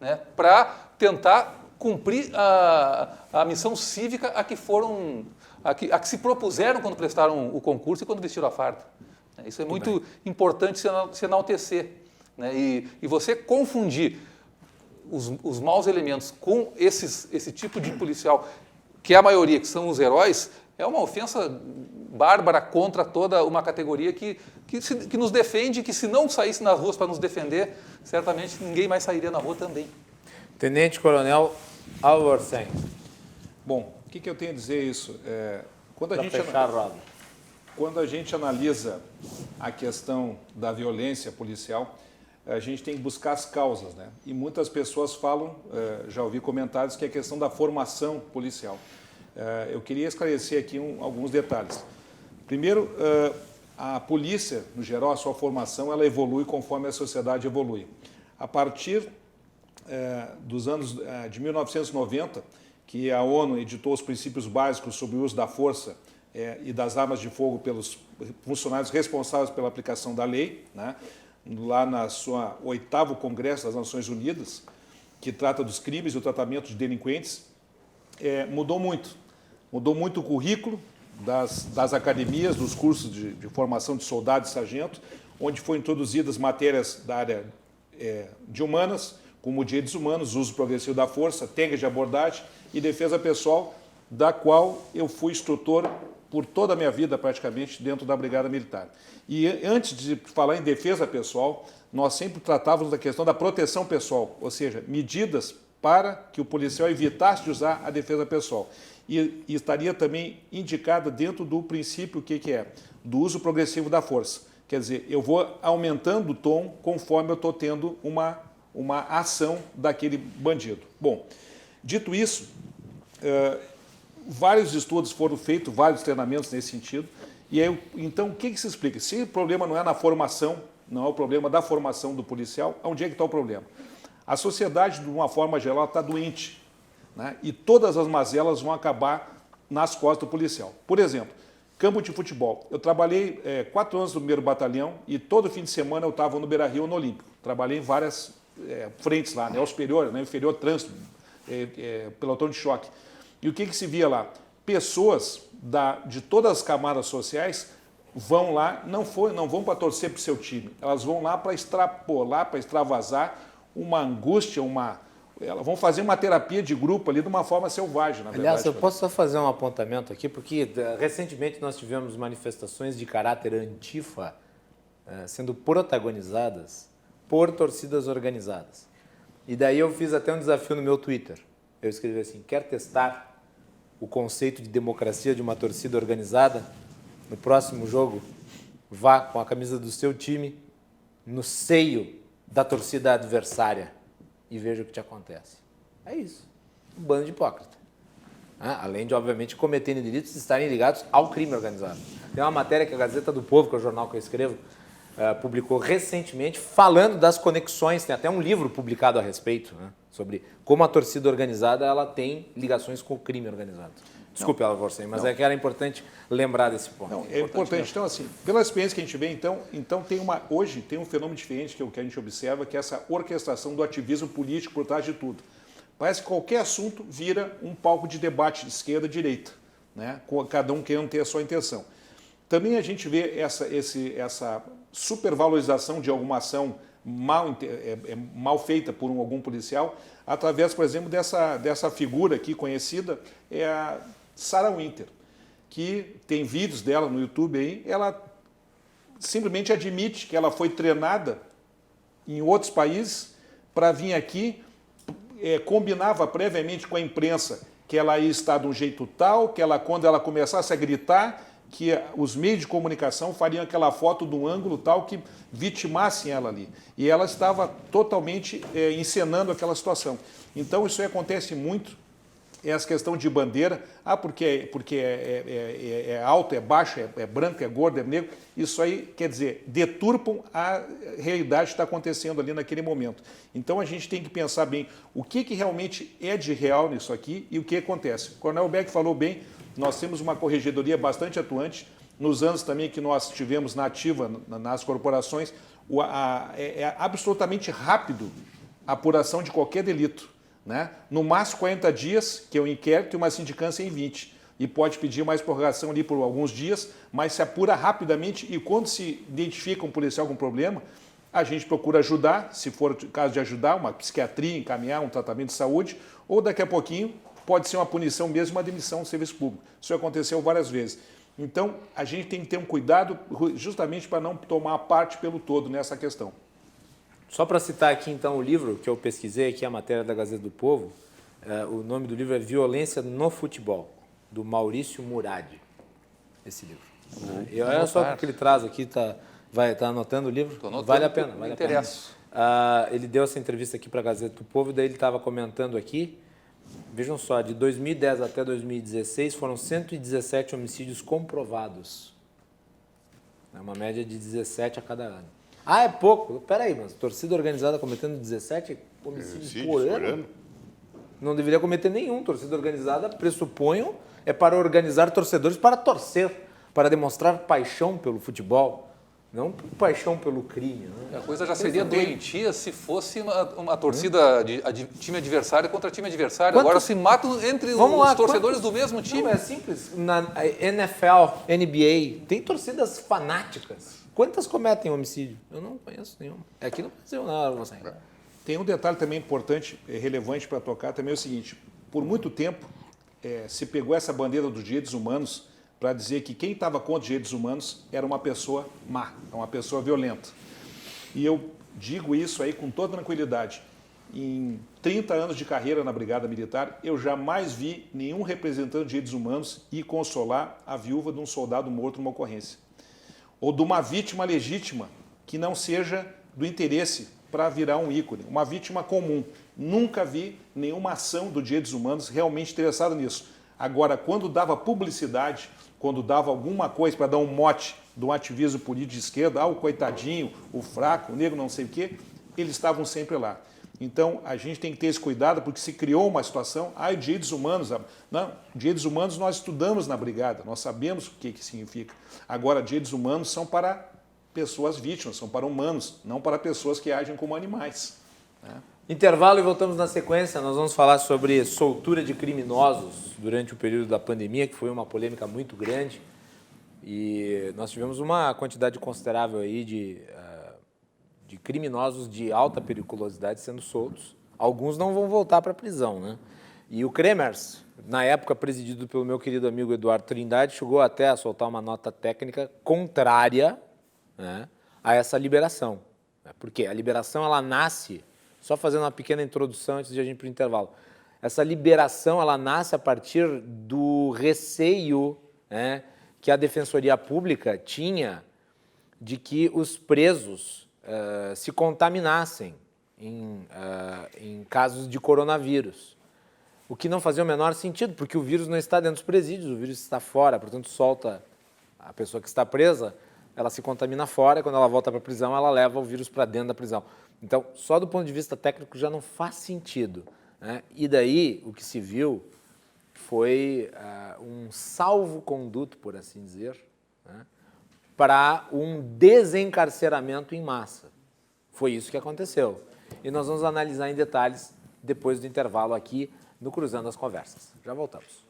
né? Para tentar cumprir a missão cívica a que se propuseram quando prestaram o concurso e quando vestiram a farda. Isso é muito importante se enaltecer. Né? E você confundir os maus elementos com esse tipo de policial, que é a maioria, que são os heróis, é uma ofensa bárbara contra toda uma categoria que nos defende, que se não saísse nas ruas para nos defender, certamente ninguém mais sairia na rua também. Tenente Coronel Álvaro Sen. Bom, o que eu tenho a dizer isso? Quando a gente analisa a questão da violência policial, a gente tem que buscar as causas, né? E muitas pessoas falam, já ouvi comentários, que é a questão da formação policial. Eu queria esclarecer aqui alguns detalhes. Primeiro, a polícia, no geral, a sua formação, ela evolui conforme a sociedade evolui. A partir dos anos de 1990, que a ONU editou os princípios básicos sobre o uso da força e das armas de fogo pelos funcionários responsáveis pela aplicação da lei, né? Lá na sua 8º Congresso das Nações Unidas, que trata dos crimes e o tratamento de delinquentes, mudou muito. Mudou muito o currículo das academias, dos cursos de formação de soldado e sargento, onde foram introduzidas matérias da área de humanas, como direitos humanos, uso progressivo da força, técnicas de abordagem e defesa pessoal, da qual eu fui instrutor por toda a minha vida, praticamente, dentro da Brigada Militar. E antes de falar em defesa pessoal, nós sempre tratávamos da questão da proteção pessoal, ou seja, medidas para que o policial evitasse de usar a defesa pessoal. E estaria também indicada dentro do princípio, que é? Do uso progressivo da força. Quer dizer, eu vou aumentando o tom conforme eu estou tendo uma ação daquele bandido. Bom, dito isso, vários estudos foram feitos, vários treinamentos nesse sentido. E aí, então, o que se explica? Se o problema não é na formação, não é o problema da formação do policial, onde é que está o problema? A sociedade, de uma forma geral, está doente, né? E todas as mazelas vão acabar nas costas do policial. Por exemplo, Campo de futebol. Eu trabalhei 4 anos no 1º Batalhão e todo fim de semana eu estava no Beira-Rio, no Olímpico. Trabalhei em várias frentes lá, né? O superior, né? Inferior, trânsito, pelotão de choque. E o que se via lá? Pessoas de todas as camadas sociais vão lá, não vão para torcer para o seu time, elas vão lá para extrapolar, para extravasar uma angústia, elas vão fazer uma terapia de grupo ali de uma forma selvagem, na verdade. Aliás, eu posso só fazer um apontamento aqui, porque recentemente nós tivemos manifestações de caráter antifa sendo protagonizadas por torcidas organizadas. E daí eu fiz até um desafio no meu Twitter. Eu escrevi assim: quer testar o conceito de democracia de uma torcida organizada? No próximo jogo, vá com a camisa do seu time no seio da torcida adversária e veja o que te acontece. É isso. Um bando de hipócrita. Além de, obviamente, cometerem delitos e estarem ligados ao crime organizado. Tem uma matéria que a Gazeta do Povo, que é o jornal que eu escrevo, publicou recentemente, falando das conexões, tem até um livro publicado a respeito, sobre como a torcida organizada ela tem ligações com o crime organizado. Desculpe, Alvorsen, mas é que era importante lembrar desse ponto. Não, é importante. Então, assim, pela experiência que a gente vê, então hoje tem um fenômeno diferente que é o que a gente observa, que é essa orquestração do ativismo político por trás de tudo. Parece que qualquer assunto vira um palco de debate de esquerda e direita, né? Com cada um querendo ter a sua intenção. Também a gente vê essa supervalorização de alguma ação mal feita por algum policial, através, por exemplo, dessa figura aqui conhecida, é a Sarah Winter, que tem vídeos dela no YouTube aí, ela simplesmente admite que ela foi treinada em outros países para vir aqui, combinava previamente com a imprensa que ela ia estar de um jeito tal, que quando ela começasse a gritar, que os meios de comunicação fariam aquela foto de um ângulo tal que vitimassem ela ali. E ela estava totalmente encenando aquela situação. Então isso aí acontece muito, essa questão de bandeira, porque é alto, é baixo, é branco, é gordo, é negro, isso aí, quer dizer, deturpam a realidade que está acontecendo ali naquele momento. Então a gente tem que pensar bem o que realmente é de real nisso aqui e o que acontece. O Coronel Beck falou bem, nós temos uma corregedoria bastante atuante, nos anos também que nós tivemos na ativa, nas corporações, é absolutamente rápido a apuração de qualquer delito. Né? No máximo 40 dias, que é o inquérito, e uma sindicância em 20. E pode pedir mais prorrogação ali por alguns dias, mas se apura rapidamente e quando se identifica um policial com problema, a gente procura ajudar, se for o caso de ajudar, uma psiquiatria, encaminhar um tratamento de saúde, ou daqui a pouquinho pode ser uma punição mesmo, uma demissão do serviço público. Isso aconteceu várias vezes. Então, a gente tem que ter um cuidado justamente para não tomar parte pelo todo nessa questão. Só para citar aqui, então, o livro que eu pesquisei, aqui a matéria da Gazeta do Povo, o nome do livro é Violência no Futebol, do Maurício Murad, esse livro. E olha só o que ele traz aqui, vai estar anotando o livro? Vale a pena. Vale a pena. Ele deu essa entrevista aqui para a Gazeta do Povo, daí ele estava comentando aqui, vejam só, de 2010 até 2016 foram 117 homicídios comprovados. É uma média de 17 a cada ano. É pouco. Peraí, mas torcida organizada cometendo 17 homicídios por ano? Não deveria cometer nenhum. Torcida organizada, pressuponho, é para organizar torcedores para torcer, para demonstrar paixão pelo futebol, não paixão pelo crime. Né? A coisa já seria doentia se fosse uma torcida de time adversário contra time adversário. Agora se matam entre os torcedores do mesmo time. Não, é simples. Na NFL, NBA, tem torcidas fanáticas. Quantas cometem homicídio? Eu não conheço nenhuma. Aqui no Brasil, não. Tem um detalhe também importante, relevante para tocar, também é o seguinte. Por muito tempo, se pegou essa bandeira dos direitos humanos para dizer que quem estava contra os direitos humanos era uma pessoa má, uma pessoa violenta. E eu digo isso aí com toda tranquilidade. Em 30 anos de carreira na Brigada Militar, eu jamais vi nenhum representante de direitos humanos ir consolar a viúva de um soldado morto numa ocorrência. Ou de uma vítima legítima que não seja do interesse para virar um ícone, uma vítima comum. Nunca vi nenhuma ação dos direitos humanos realmente interessada nisso. Agora, quando dava publicidade, quando dava alguma coisa para dar um mote de um ativismo político de esquerda, o coitadinho, o fraco, o negro, não sei o quê, eles estavam sempre lá. Então, a gente tem que ter esse cuidado, porque se criou uma situação, direitos humanos. Não, direitos humanos nós estudamos na brigada, nós sabemos o que significa. Agora, direitos humanos são para pessoas vítimas, são para humanos, não para pessoas que agem como animais. Né? Intervalo e voltamos na sequência. Nós vamos falar sobre soltura de criminosos durante o período da pandemia, que foi uma polêmica muito grande. E nós tivemos uma quantidade considerável aí de criminosos de alta periculosidade sendo soltos. Alguns não vão voltar para a prisão, né? E o Cremers, na época presidido pelo meu querido amigo Eduardo Trindade, chegou até a soltar uma nota técnica contrária, né, a essa liberação. Porque a liberação ela nasce, só fazendo uma pequena introdução antes de a gente ir para o intervalo, essa liberação ela nasce a partir do receio, né, que a Defensoria Pública tinha de que os presos se contaminassem em casos de coronavírus. O que não fazia o menor sentido, porque o vírus não está dentro dos presídios, o vírus está fora, portanto solta a pessoa que está presa, ela se contamina fora, e quando ela volta para a prisão, ela leva o vírus para dentro da prisão. Então, só do ponto de vista técnico já não faz sentido, né? E daí, o que se viu foi um salvo-conduto, por assim dizer, né, para um desencarceramento em massa. Foi isso que aconteceu. E nós vamos analisar em detalhes depois do intervalo aqui no Cruzando as Conversas. Já voltamos.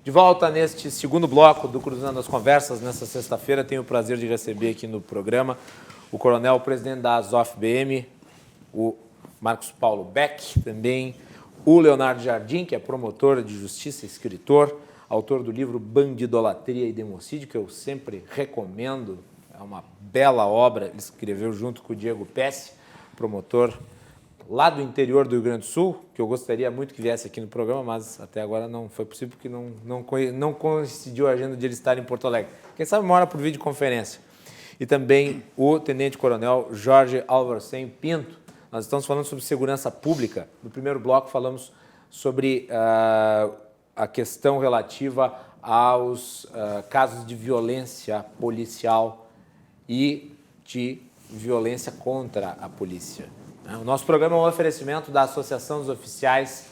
De volta neste segundo bloco do Cruzando as Conversas, nesta sexta-feira, tenho o prazer de receber aqui no programa o coronel, presidente da Azof-BM, o Marcos Paulo Beck, também o Leonardo Jardim, que é promotor de justiça, escritor, autor do livro Bandidolatria e Democídio, que eu sempre recomendo, é uma bela obra, ele escreveu junto com o Diego Pesce, promotor lá do interior do Rio Grande do Sul, que eu gostaria muito que viesse aqui no programa, mas até agora não foi possível, porque não coincidiu a agenda de ele estar em Porto Alegre. Quem sabe uma hora por videoconferência. E também o tenente-coronel Jorge Alvarcem Pinto. Nós estamos falando sobre segurança pública. No primeiro bloco falamos sobre a questão relativa aos casos de violência policial e de violência contra a polícia. O nosso programa é um oferecimento da Associação dos Oficiais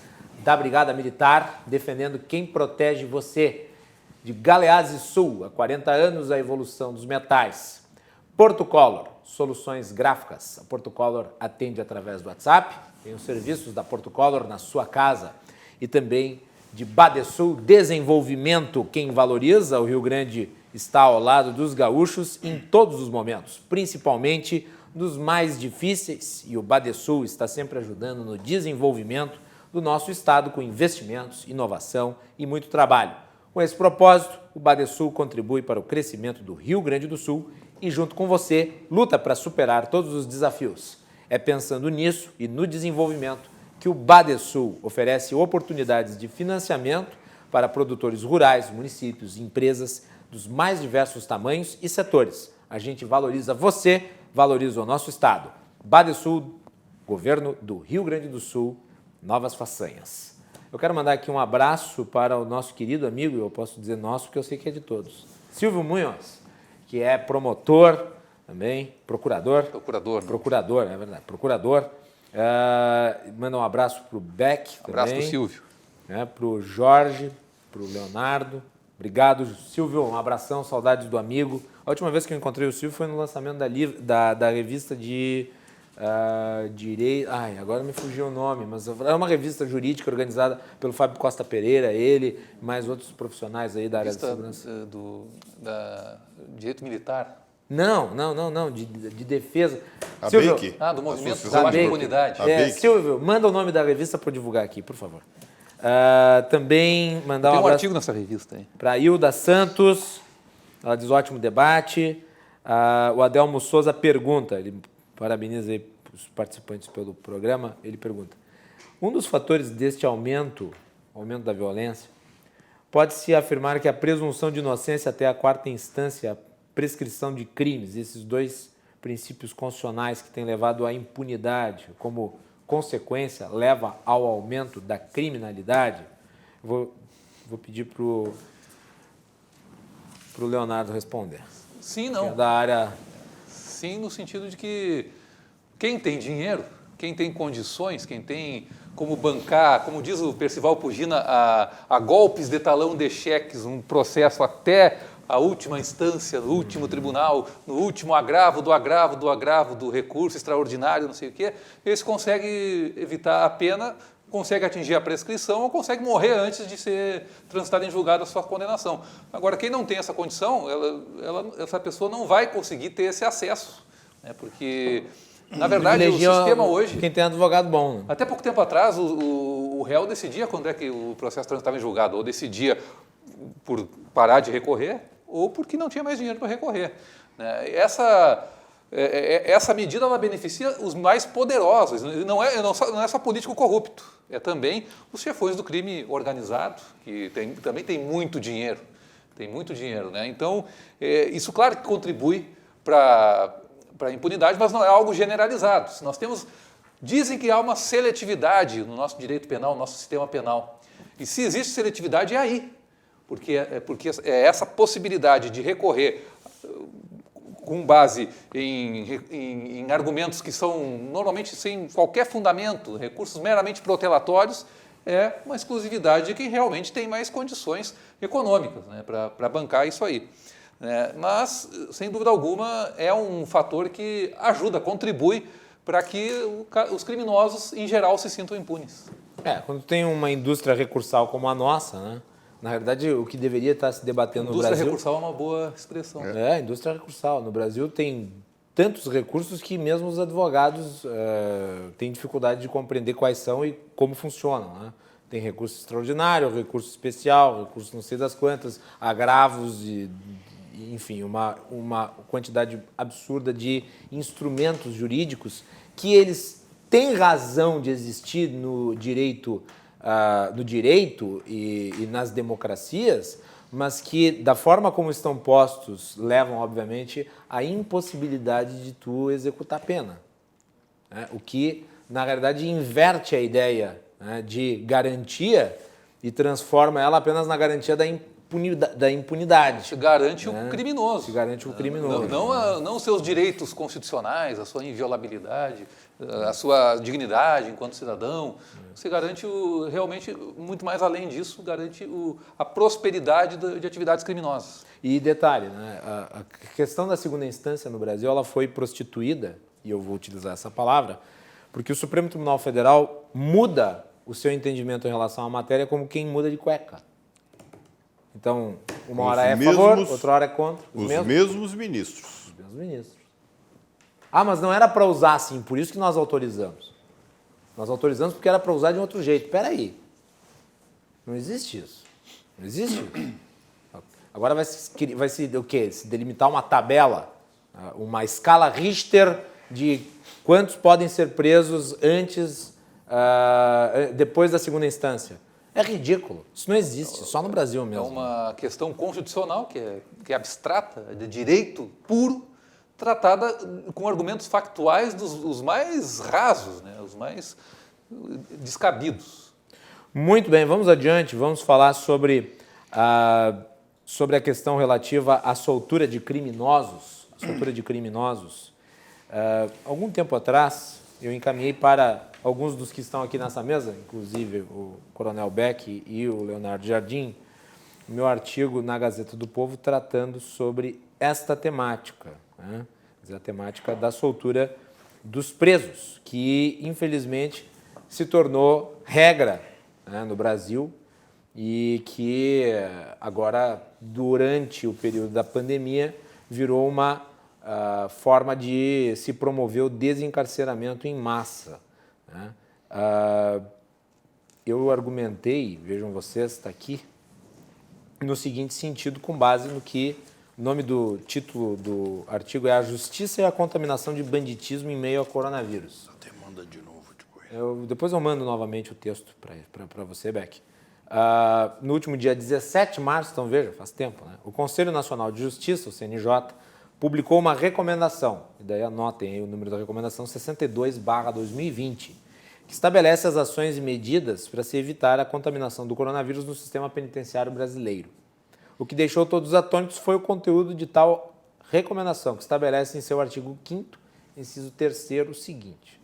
da Brigada Militar, defendendo quem protege você. De Galeazzi Sul, há 40 anos, a evolução dos metais. Porto Color, soluções gráficas. A Porto Color atende através do WhatsApp, tem os serviços da Porto Color na sua casa. E também de Badesul Desenvolvimento, quem valoriza o Rio Grande está ao lado dos gaúchos em todos os momentos, principalmente dos mais difíceis, e o Badesul está sempre ajudando no desenvolvimento do nosso estado com investimentos, inovação e muito trabalho. Com esse propósito, o Badesul contribui para o crescimento do Rio Grande do Sul e, junto com você, luta para superar todos os desafios. É pensando nisso e no desenvolvimento que o Badesul oferece oportunidades de financiamento para produtores rurais, municípios e empresas dos mais diversos tamanhos e setores. A gente valoriza você, valoriza o nosso estado. Badesul, Governo do Rio Grande do Sul, novas façanhas. Eu quero mandar aqui um abraço para o nosso querido amigo, eu posso dizer nosso, porque eu sei que é de todos, Silvio Munhoz, que é promotor também, procurador, é verdade, procurador. Manda um abraço para o Beck também. Abraço para o Silvio. Para o Jorge, para o Leonardo. Obrigado, Silvio, um abração, saudades do amigo. A última vez que eu encontrei o Silvio foi no lançamento da revista de Direito... Ai, agora me fugiu o nome, mas é uma revista jurídica organizada pelo Fábio Costa Pereira, ele e mais outros profissionais aí da área de segurança. Da Direito Militar? Não, de defesa. A Silvio, BEIC? Do Movimento da de Impunidade. Silvio, manda o nome da revista para eu divulgar aqui, por favor. Também mandar Tem um abraço artigo nessa revista aí. para a Hilda Santos, ela diz ótimo debate. O Adelmo Souza pergunta, ele parabeniza aí os participantes pelo programa, ele pergunta: um dos fatores deste aumento da violência, pode-se afirmar que a presunção de inocência até a quarta instância, a prescrição de crimes, esses dois princípios constitucionais que têm levado à impunidade, como consequência, leva ao aumento da criminalidade? Vou pedir para o Leonardo responder. Sim, Que é não. da área... Sim, no sentido de que quem tem dinheiro, quem tem condições, quem tem como bancar, como diz o Percival Pugina, a golpes de talão de cheques, um processo até a última instância, no último tribunal, no último agravo do recurso extraordinário, não sei o quê, esse consegue evitar a pena, consegue atingir a prescrição ou consegue morrer antes de ser transitada em julgado a sua condenação. Agora, quem não tem essa condição, essa pessoa não vai conseguir ter esse acesso, né? Porque, na verdade, o sistema hoje... Quem tem advogado bom. Né? Até pouco tempo atrás, o réu decidia quando é que o processo transitava em julgado, ou decidia por parar de recorrer, ou porque não tinha mais dinheiro para recorrer. Né? Essa medida ela beneficia os mais poderosos, não é só político corrupto, é também os chefões do crime organizado, que também tem muito dinheiro. Tem muito dinheiro. Né? Então, isso claro que contribui para a impunidade, mas não é algo generalizado. Dizem que há uma seletividade no nosso direito penal, no nosso sistema penal. E se existe seletividade, é aí. Porque é essa possibilidade de recorrer com base em argumentos que são normalmente sem qualquer fundamento, recursos meramente protelatórios, é uma exclusividade de quem realmente tem mais condições econômicas, né, para bancar isso aí. Mas, sem dúvida alguma, é um fator que ajuda, contribui para que os criminosos, em geral, se sintam impunes. Quando tem uma indústria recursal como a nossa, né? Na verdade, o que deveria estar se debatendo no Brasil... Indústria recursal é uma boa expressão. Indústria recursal. No Brasil tem tantos recursos que mesmo os advogados têm dificuldade de compreender quais são e como funcionam. Né? Tem recurso extraordinário, recurso especial, recurso não sei das quantas, agravos, enfim, uma quantidade absurda de instrumentos jurídicos que eles têm razão de existir no direito e nas democracias, mas que, da forma como estão postos, levam, obviamente, à impossibilidade de tu executar a pena. Né? O que, na realidade, inverte a ideia, né, de garantia e transforma ela apenas na garantia da impunidade. Se garante o criminoso. Se garante o criminoso. Não os seus direitos constitucionais, a sua inviolabilidade, a sua dignidade enquanto cidadão. Você garante realmente, muito mais além disso, garante a prosperidade de atividades criminosas. E detalhe, né, a questão da segunda instância no Brasil ela foi prostituída, e eu vou utilizar essa palavra, porque o Supremo Tribunal Federal muda o seu entendimento em relação à matéria como quem muda de cueca. Então, uma hora é a favor, outra hora é contra. Os mesmos ministros. Os mesmos ministros. Mas não era para usar assim, por isso que nós autorizamos. Nós autorizamos porque era para usar de um outro jeito. Espera aí. Não existe isso. Não existe isso. Agora vai se o quê? Se delimitar uma tabela, uma escala Richter de quantos podem ser presos depois da segunda instância. É ridículo. Isso não existe, só no Brasil mesmo. É uma questão constitucional que é abstrata, de direito puro, tratada com argumentos factuais os mais rasos, né? Os mais descabidos. Muito bem, vamos adiante, vamos falar sobre a questão relativa à soltura de criminosos. Algum tempo atrás, eu encaminhei para alguns dos que estão aqui nessa mesa, inclusive o Coronel Beck e o Leonardo Jardim, meu artigo na Gazeta do Povo tratando sobre esta temática, né? A temática da soltura dos presos, que infelizmente se tornou regra, né, no Brasil e que agora, durante o período da pandemia, virou uma forma de se promover o desencarceramento em massa. Né? Eu argumentei, vejam vocês, está aqui, no seguinte sentido, com base no que o nome do título do artigo é A Justiça e a Contaminação de Banditismo em Meio ao Coronavírus. Até manda de novo depois. Depois eu mando novamente o texto para você, Beck. No último dia 17 de março, então veja, faz tempo, né? O Conselho Nacional de Justiça, o CNJ, publicou uma recomendação, e daí anotem aí o número da recomendação 62/2020, que estabelece as ações e medidas para se evitar a contaminação do coronavírus no sistema penitenciário brasileiro. O que deixou todos atônitos foi o conteúdo de tal recomendação, que estabelece em seu artigo 5º, inciso 3º, o seguinte: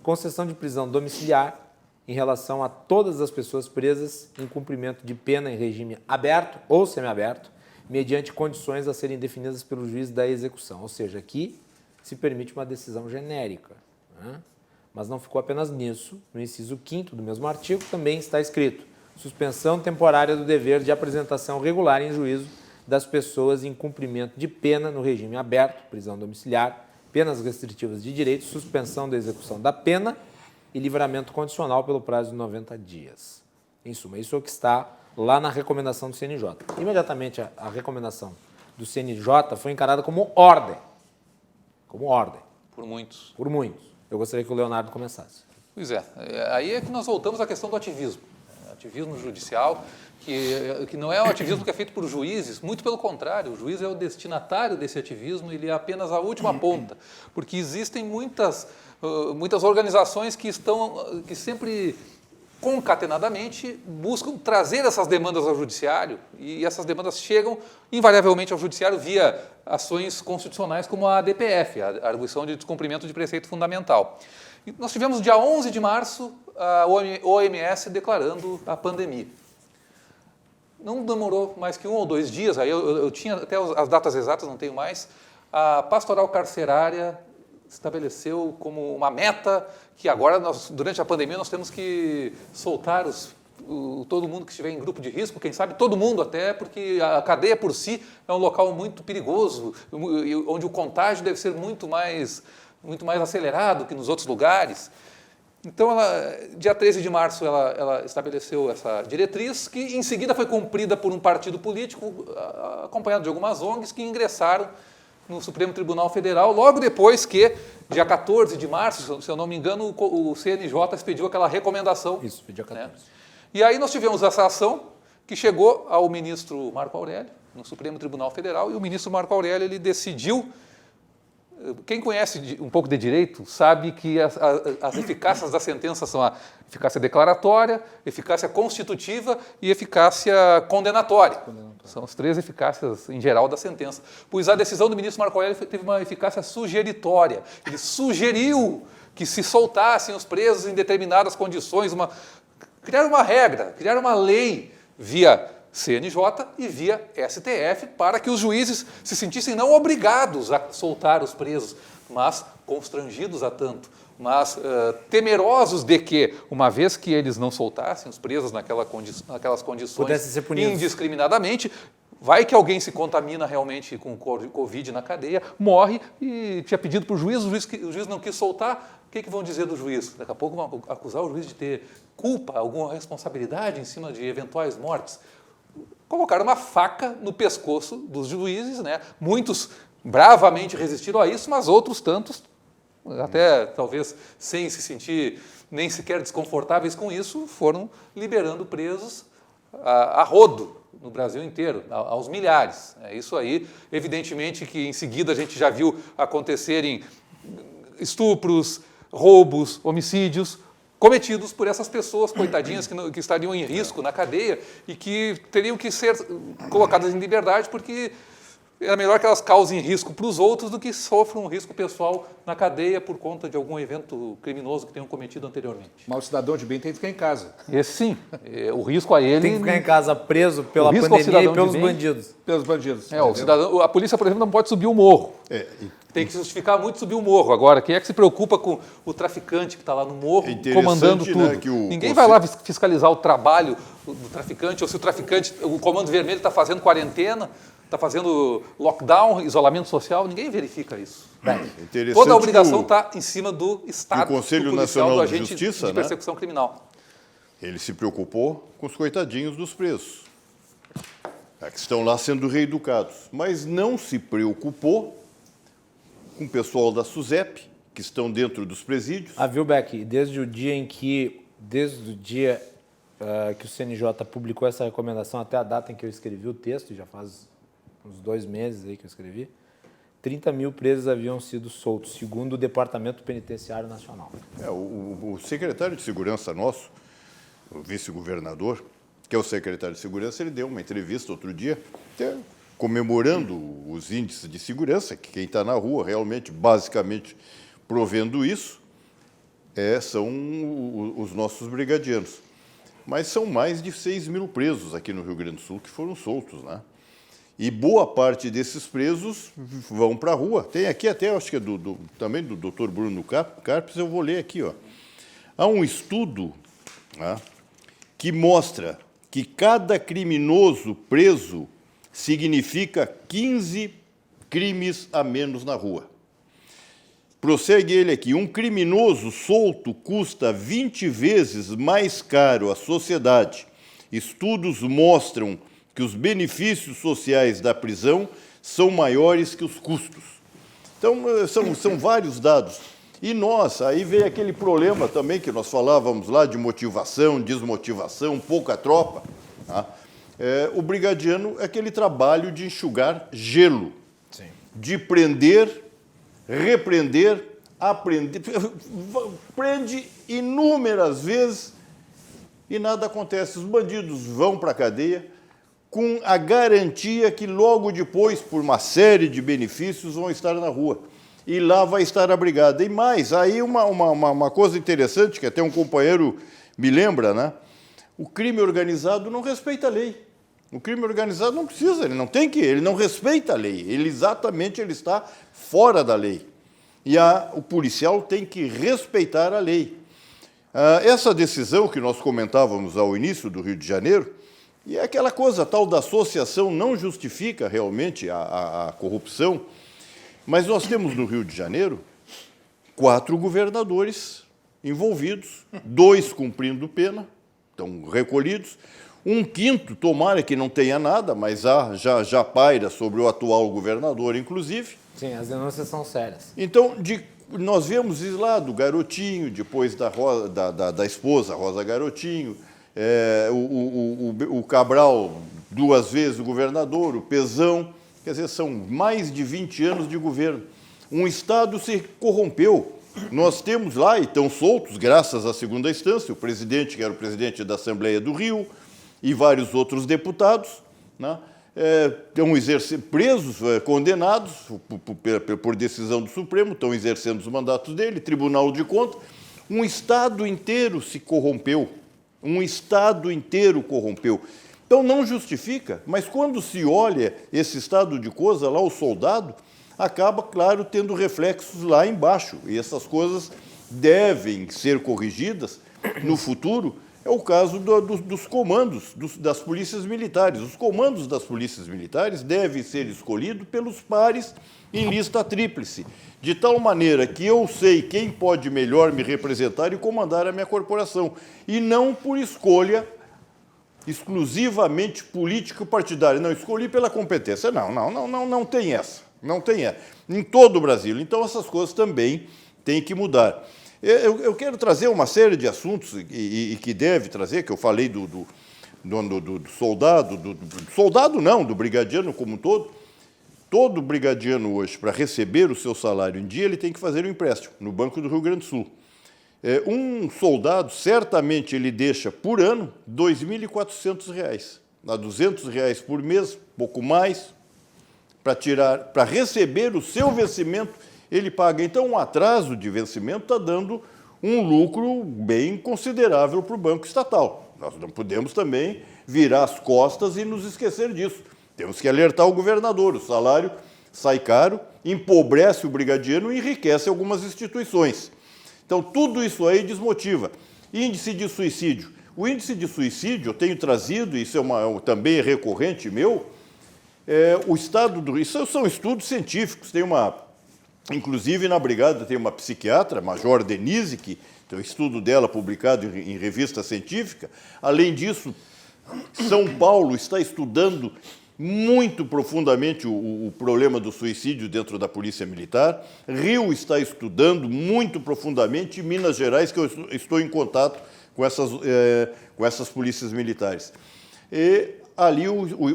concessão de prisão domiciliar em relação a todas as pessoas presas em cumprimento de pena em regime aberto ou semiaberto, mediante condições a serem definidas pelo juiz da execução. Ou seja, aqui se permite uma decisão genérica, né? Mas não ficou apenas nisso. No inciso 5º do mesmo artigo também está escrito: suspensão temporária do dever de apresentação regular em juízo das pessoas em cumprimento de pena no regime aberto, prisão domiciliar, penas restritivas de direitos, suspensão da execução da pena e livramento condicional pelo prazo de 90 dias. Em suma, isso é o que está lá na recomendação do CNJ. Imediatamente a recomendação do CNJ foi encarada como ordem. Como ordem. Por muitos. Por muitos. Eu gostaria que o Leonardo começasse. Pois é. Aí é que nós voltamos à questão do ativismo. Ativismo judicial, que não é um ativismo que é feito por juízes, muito pelo contrário, o juiz é o destinatário desse ativismo, ele é apenas a última ponta, porque existem muitas organizações que sempre concatenadamente buscam trazer essas demandas ao judiciário, e essas demandas chegam invariavelmente ao judiciário via ações constitucionais como a ADPF, a Arguição de Descumprimento de Preceito Fundamental. E nós tivemos, dia 11 de março, a OMS declarando a pandemia. Não demorou mais que 1 ou 2 dias, aí eu tinha até as datas exatas, não tenho mais, a pastoral carcerária estabeleceu como uma meta que agora, durante a pandemia, nós temos que soltar todo mundo que estiver em grupo de risco, quem sabe todo mundo até, porque a cadeia por si é um local muito perigoso, onde o contágio deve ser muito mais acelerado que nos outros lugares. Então, dia 13 de março, ela estabeleceu essa diretriz, que em seguida foi cumprida por um partido político, acompanhado de algumas ONGs, que ingressaram no Supremo Tribunal Federal, logo depois que, dia 14 de março, se eu não me engano, o CNJ expediu aquela recomendação. Isso, dia 14. Né? E aí nós tivemos essa ação que chegou ao ministro Marco Aurélio, no Supremo Tribunal Federal, e o ministro Marco Aurélio ele decidiu. Quem conhece um pouco de direito sabe que as eficácias da sentença são a eficácia declaratória, eficácia constitutiva e eficácia condenatória. São as 3 eficácias em geral da sentença. Pois a decisão do ministro Marco Aurélio teve uma eficácia sugeritória. Ele sugeriu que se soltassem os presos em determinadas condições, criar uma regra, criar uma lei via CNJ e via STF, para que os juízes se sentissem não obrigados a soltar os presos, mas constrangidos a tanto, mas temerosos de que, uma vez que eles não soltassem os presos naquelas condições indiscriminadamente, vai que alguém se contamina realmente com Covid na cadeia, morre e tinha pedido para o juiz não quis soltar, o que vão dizer do juiz? Daqui a pouco vão acusar o juiz de ter culpa, alguma responsabilidade em cima de eventuais mortes. Colocaram uma faca no pescoço dos juízes, né? Muitos bravamente resistiram a isso, mas outros tantos, até talvez sem se sentir nem sequer desconfortáveis com isso, foram liberando presos a rodo no Brasil inteiro, aos milhares. Isso aí, evidentemente que em seguida a gente já viu acontecerem estupros, roubos, homicídios, cometidos por essas pessoas, coitadinhas, que estariam em risco na cadeia e que teriam que ser colocadas em liberdade porque é melhor que elas causem risco para os outros do que sofram um risco pessoal na cadeia por conta de algum evento criminoso que tenham cometido anteriormente. Mas o cidadão de bem tem que ficar em casa. Esse sim. O risco a ele... Tem que ficar em casa preso pela pandemia e pelos bandidos. Pelos bandidos. A polícia, por exemplo, não pode subir o morro. Tem que justificar muito subir o morro. Agora, quem é que se preocupa com o traficante que está lá no morro comandando tudo? Né, ninguém vai lá fiscalizar o trabalho do traficante, ou se o Comando Vermelho está fazendo quarentena, está fazendo lockdown, isolamento social, ninguém verifica isso. Toda a obrigação está em cima do Estado, o Conselho do policial, Nacional do de agente Justiça, de persecução criminal. Ele se preocupou com os coitadinhos dos presos, que estão lá sendo reeducados, mas não se preocupou com o pessoal da SUSEP, que estão dentro dos presídios. Viu, Beck, desde o dia que o CNJ publicou essa recomendação até a data em que eu escrevi o texto, já faz uns 2 meses aí que eu escrevi, 30 mil presos haviam sido soltos, segundo o Departamento Penitenciário Nacional. O secretário de Segurança nosso, o vice-governador, que é o secretário de Segurança, ele deu uma entrevista outro dia, até comemorando os índices de segurança, que quem está na rua realmente, basicamente, provendo isso, são os nossos brigadianos. Mas são mais de 6 mil presos aqui no Rio Grande do Sul que foram soltos, né? E boa parte desses presos vão para a rua. Tem aqui até, acho que é também do Dr. Bruno Carpes, eu vou ler aqui. Há um estudo, né, que mostra que cada criminoso preso significa 15 crimes a menos na rua. Prossegue ele aqui, um criminoso solto custa 20 vezes mais caro à sociedade. Estudos mostram que os benefícios sociais da prisão são maiores que os custos. Então, são vários dados. E nós, aí vem aquele problema também que nós falávamos lá de motivação, desmotivação, pouca tropa. Tá? O brigadiano é aquele trabalho de enxugar gelo, sim, de prender, repreender, aprender, prende inúmeras vezes e nada acontece. Os bandidos vão para a cadeia com a garantia que logo depois, por uma série de benefícios, vão estar na rua. E lá vai estar a brigada. E mais, aí uma coisa interessante, que até um companheiro me lembra, né? O crime organizado não respeita a lei. O crime organizado não precisa, ele não tem que, ele não respeita a lei. Ele está fora da lei. E o policial tem que respeitar a lei. Essa decisão que nós comentávamos ao início do Rio de Janeiro, e é aquela coisa, a tal da associação não justifica realmente a corrupção, mas nós temos no Rio de Janeiro 4 governadores envolvidos, 2 cumprindo pena, estão recolhidos, um quinto, tomara que não tenha nada, mas já paira sobre o atual governador, inclusive. Sim, as denúncias são sérias. Então, nós vemos isso lá do Garotinho, depois da esposa, Rosa Garotinho, o Cabral, 2 vezes o governador, o Pezão. Quer dizer, são mais de 20 anos de governo. Um Estado se corrompeu. Nós temos lá, e estão soltos, graças à segunda instância, o presidente, que era o presidente da Assembleia do Rio, e vários outros deputados, né, estão presos, condenados por decisão do Supremo, estão exercendo os mandatos dele, Tribunal de Contas. Um Estado inteiro se corrompeu. Um Estado inteiro corrompeu. Então, não justifica, mas quando se olha esse estado de coisa, lá o soldado, acaba, claro, tendo reflexos lá embaixo. E essas coisas devem ser corrigidas no futuro. É o caso dos comandos das polícias militares. Os comandos das polícias militares devem ser escolhidos pelos pares em lista tríplice, de tal maneira que eu sei quem pode melhor me representar e comandar a minha corporação, e não por escolha exclusivamente político-partidária. Não, escolhi pela competência. Não tem essa. Não tem essa. Em todo o Brasil. Então, essas coisas também têm que mudar. Eu quero trazer uma série de assuntos, e que deve trazer, que eu falei do soldado, do brigadiano como um todo. Todo brigadiano hoje, para receber o seu salário em dia, ele tem que fazer um empréstimo no Banco do Rio Grande do Sul. Um soldado, certamente, ele deixa por ano R$ 2.400, R$ 200 por mês, pouco mais, para receber o seu vencimento, ele paga. Então, um atraso de vencimento está dando um lucro bem considerável para o Banco Estatal. Nós não podemos também virar as costas e nos esquecer disso. Temos que alertar o governador, o salário sai caro, empobrece o brigadiano e enriquece algumas instituições. Então, tudo isso aí desmotiva. Índice de suicídio. O índice de suicídio, eu tenho trazido, isso também é recorrente meu, o estado do... Isso são estudos científicos. Inclusive, na Brigada tem uma psiquiatra, Major Denise, que tem um estudo dela publicado em revista científica. Além disso, São Paulo está estudando muito profundamente o problema do suicídio dentro da Polícia Militar. Rio está estudando muito profundamente, e Minas Gerais, que eu estou em contato com essas polícias militares.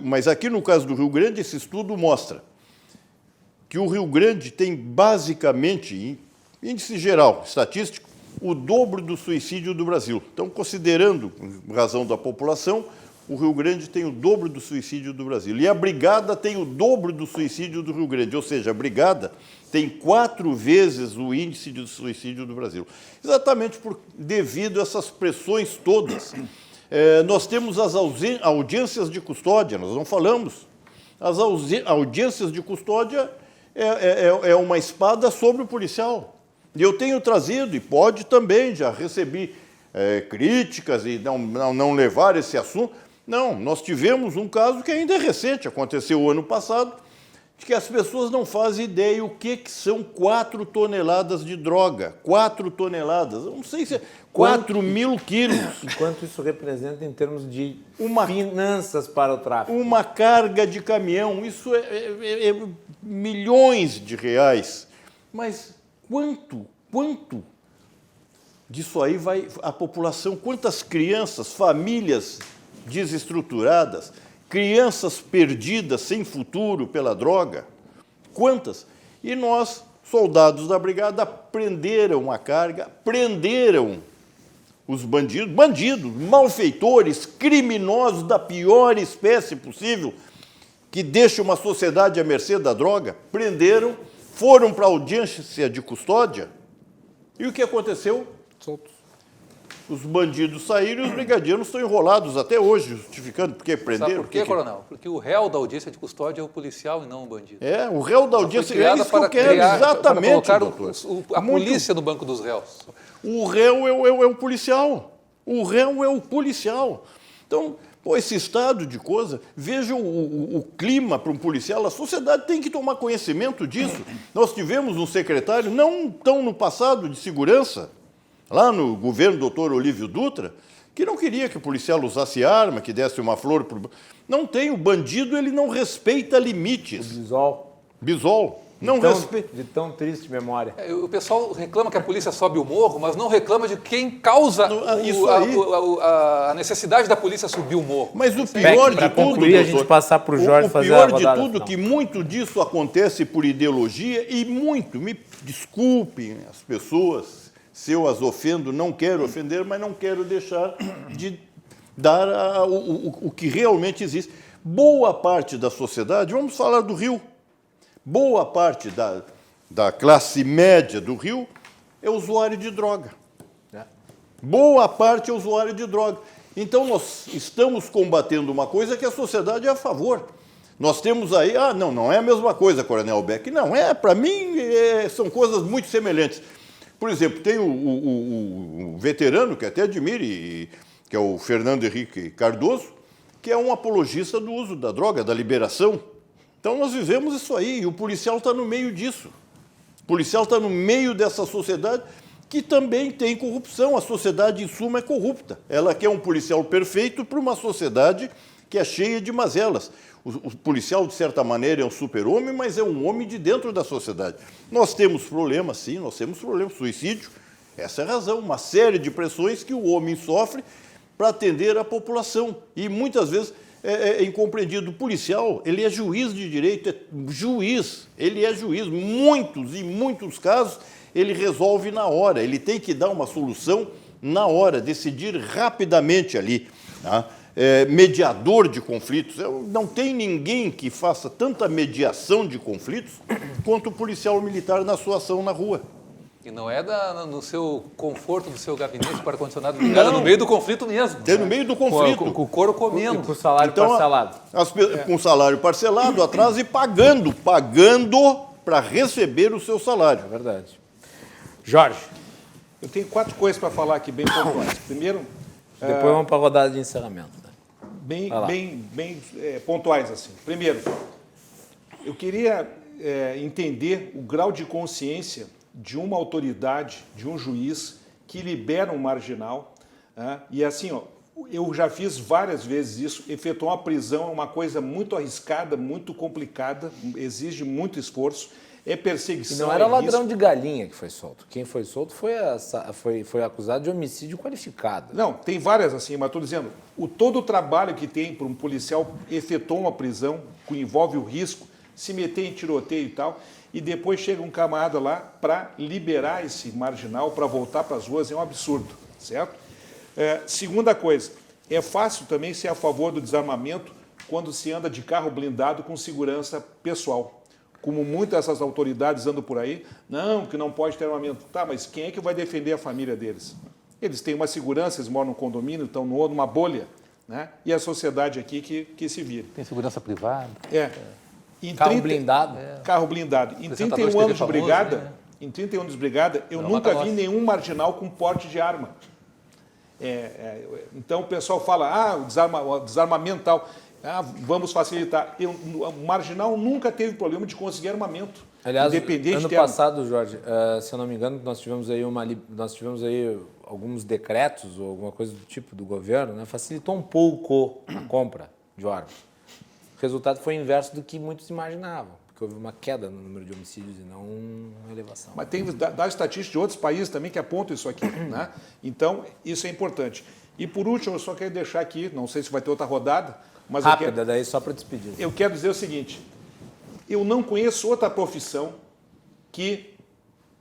Mas aqui no caso do Rio Grande, esse estudo mostra que o Rio Grande tem basicamente, índice geral, estatístico, o dobro do suicídio do Brasil. Então, considerando razão da população, o Rio Grande tem o dobro do suicídio do Brasil. E a Brigada tem o dobro do suicídio do Rio Grande, ou seja, a Brigada tem 4 vezes o índice de suicídio do Brasil. Exatamente devido a essas pressões todas. Nós temos as audiências de custódia, nós não falamos. As audiências de custódia é uma espada sobre o policial. E eu tenho trazido, e pode também, já recebi críticas e não levar esse assunto. Não, nós tivemos um caso que ainda é recente, aconteceu o ano passado, de que as pessoas não fazem ideia o que são 4 toneladas de droga. 4 toneladas, eu não sei se é 4 mil quilos. E quanto isso representa em termos de finanças para o tráfico? Uma carga de caminhão, isso é milhões de reais. Mas quanto disso aí vai a população, quantas crianças, famílias desestruturadas, crianças perdidas sem futuro pela droga, quantas? E nós, soldados da Brigada, prenderam a carga, prenderam os bandidos, malfeitores, criminosos da pior espécie possível, que deixa uma sociedade à mercê da droga, prenderam, foram para a audiência de custódia, e o que aconteceu? Soltos. Os bandidos saíram e os brigadeiros estão enrolados até hoje, justificando porque prenderam. Sabe por quê, coronel? Porque o réu da audiência de custódia é o policial e não o bandido. O réu da audiência é isso que eu quero, exatamente, para colocar a polícia no banco dos réus. O réu é o policial. O réu é o policial. Então, esse estado de coisa, veja o clima para um policial, a sociedade tem que tomar conhecimento disso. Nós tivemos um secretário, não tão no passado, de segurança, lá no governo do doutor Olívio Dutra, que não queria que o policial usasse arma, que desse uma flor. Não tem, o bandido ele não respeita limites. O Bisol. Não respeita. De tão triste memória. O pessoal reclama que a polícia sobe o morro, mas não reclama de quem causa a necessidade da polícia subir o morro. Mas o pior de tudo, concluir, doutor, a gente passar para o Jorge fazer a rodada. O pior de tudo é que muito disso acontece por ideologia e me desculpem as pessoas, se eu as ofendo, não quero ofender, mas não quero deixar de dar o que realmente existe. Boa parte da sociedade, vamos falar do Rio, boa parte da classe média do Rio é usuário de droga. Boa parte é usuário de droga. Então, nós estamos combatendo uma coisa que a sociedade é a favor. Nós temos aí, não é a mesma coisa, Coronel Beck. Não, para mim, são coisas muito semelhantes. Por exemplo, tem o veterano, que até admire, que é o Fernando Henrique Cardoso, que é um apologista do uso da droga, da liberação. Então, nós vivemos isso aí, e o policial está no meio disso. O policial está no meio dessa sociedade que também tem corrupção. A sociedade, em suma, é corrupta. Ela quer um policial perfeito para uma sociedade que é cheia de mazelas. O policial, de certa maneira, é um super-homem, mas é um homem de dentro da sociedade. Nós temos problemas, sim, nós temos problemas. Suicídio, essa é a razão. Uma série de pressões que o homem sofre para atender a população. E, muitas vezes, é incompreendido. O policial, ele é juiz de direito, ele é juiz. Muitos casos, ele resolve na hora. Ele tem que dar uma solução na hora, decidir rapidamente ali, tá? Mediador de conflitos. Não tem ninguém que faça tanta mediação de conflitos quanto o policial militar na sua ação na rua. E não é no seu conforto do seu gabinete para ar-condicionado ligado, no meio do conflito mesmo. É no meio do conflito. Com o couro comendo. Com o salário parcelado. Com o salário parcelado, atrás e pagando para receber o seu salário. É verdade. Jorge. Eu tenho 4 coisas para falar aqui, bem pontuais. Primeiro... Depois vamos para a rodada de encerramento. Bem pontuais, assim. Primeiro, eu queria entender o grau de consciência de uma autoridade, de um juiz, que libera um marginal. E assim, eu já fiz várias vezes isso. Efetuar uma prisão é uma coisa muito arriscada, muito complicada, exige muito esforço. É perseguição. E não era ladrão de galinha que foi solto. Quem foi solto foi acusado de homicídio qualificado. Não, tem várias assim, mas estou dizendo, todo o trabalho que tem para um policial efetuar uma prisão, que envolve o risco, se meter em tiroteio e tal, e depois chega um camarada lá para liberar esse marginal, para voltar para as ruas, é um absurdo, certo? Segunda coisa, é fácil também ser a favor do desarmamento quando se anda de carro blindado com segurança pessoal. Como muitas dessas autoridades andam por aí, não, que não pode ter armamento. Tá, mas quem é que vai defender a família deles? Eles têm uma segurança, eles moram num condomínio, estão numa bolha, né? E a sociedade aqui que se vira. Tem segurança privada. Carro blindado. Carro blindado. Em 31 anos de brigada, em 31 anos de brigada, eu nunca vi nenhum marginal com porte de arma. Então o pessoal fala, o desarmamento tal, vamos facilitar. O marginal nunca teve problema de conseguir armamento. Aliás, independente ano passado, Jorge, se eu não me engano, nós tivemos aí alguns decretos ou alguma coisa do tipo do governo, né? Facilitou um pouco a compra de armas. O resultado foi o inverso do que muitos imaginavam, porque houve uma queda no número de homicídios e não uma elevação. Mas tem dados estatísticos de outros países também que apontam isso aqui, né? Então, isso é importante. E por último, eu só quero deixar aqui, não sei se vai ter outra rodada, mas rápida, daí só para despedir. Eu quero dizer o seguinte, eu não conheço outra profissão que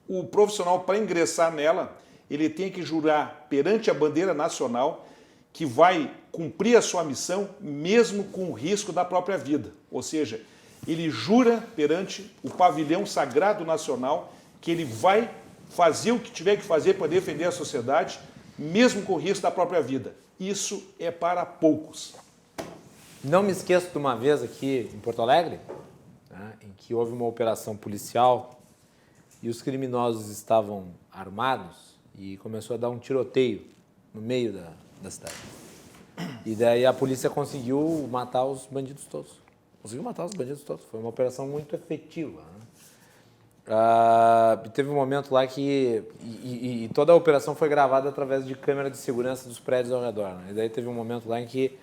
o profissional, para ingressar nela, ele tem que jurar perante a bandeira nacional que vai cumprir a sua missão mesmo com o risco da própria vida. Ou seja, ele jura perante o pavilhão sagrado nacional que ele vai fazer o que tiver que fazer para defender a sociedade, mesmo com o risco da própria vida. Isso é para poucos. Não me esqueço de uma vez aqui em Porto Alegre, né, em que houve uma operação policial e os criminosos estavam armados e começou a dar um tiroteio no meio da cidade. E daí a polícia conseguiu matar os bandidos todos. Foi uma operação muito efetiva. Né? Teve um momento lá que... E toda a operação foi gravada através de câmera de segurança dos prédios ao redor. Né? E daí teve um momento lá em que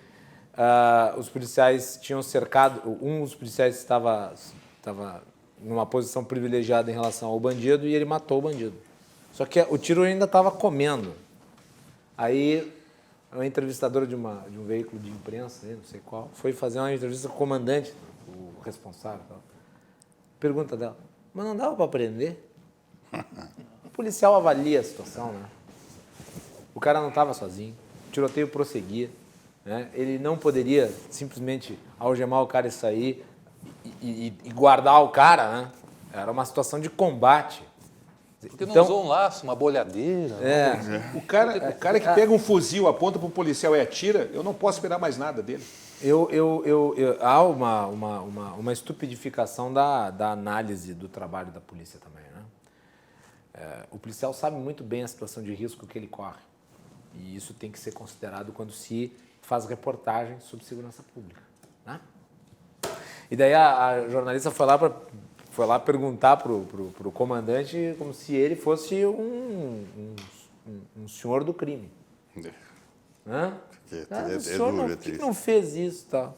os policiais tinham cercado... Um dos policiais estava numa posição privilegiada em relação ao bandido e ele matou o bandido. Só que o tiro ainda estava comendo. Aí, uma entrevistadora de um veículo de imprensa, não sei qual, foi fazer uma entrevista com o comandante, o responsável. Tal. Pergunta dela, mas não dava para prender? O policial avalia a situação, né? O cara não estava sozinho, o tiroteio prosseguia, né? Ele não poderia simplesmente algemar o cara e sair e guardar o cara, né? Era uma situação de combate. Porque não usou um laço, uma bolhadeira. O cara que pega um fuzil, aponta para o policial e atira, eu não posso esperar mais nada dele. Há uma estupidificação da análise do trabalho da polícia também. Né? O policial sabe muito bem a situação de risco que ele corre. E isso tem que ser considerado quando se faz reportagem sobre segurança pública. Né? E daí a jornalista foi lá perguntar para o comandante como se ele fosse um senhor do crime. Hã? O senhor por que não fez isso? Tá?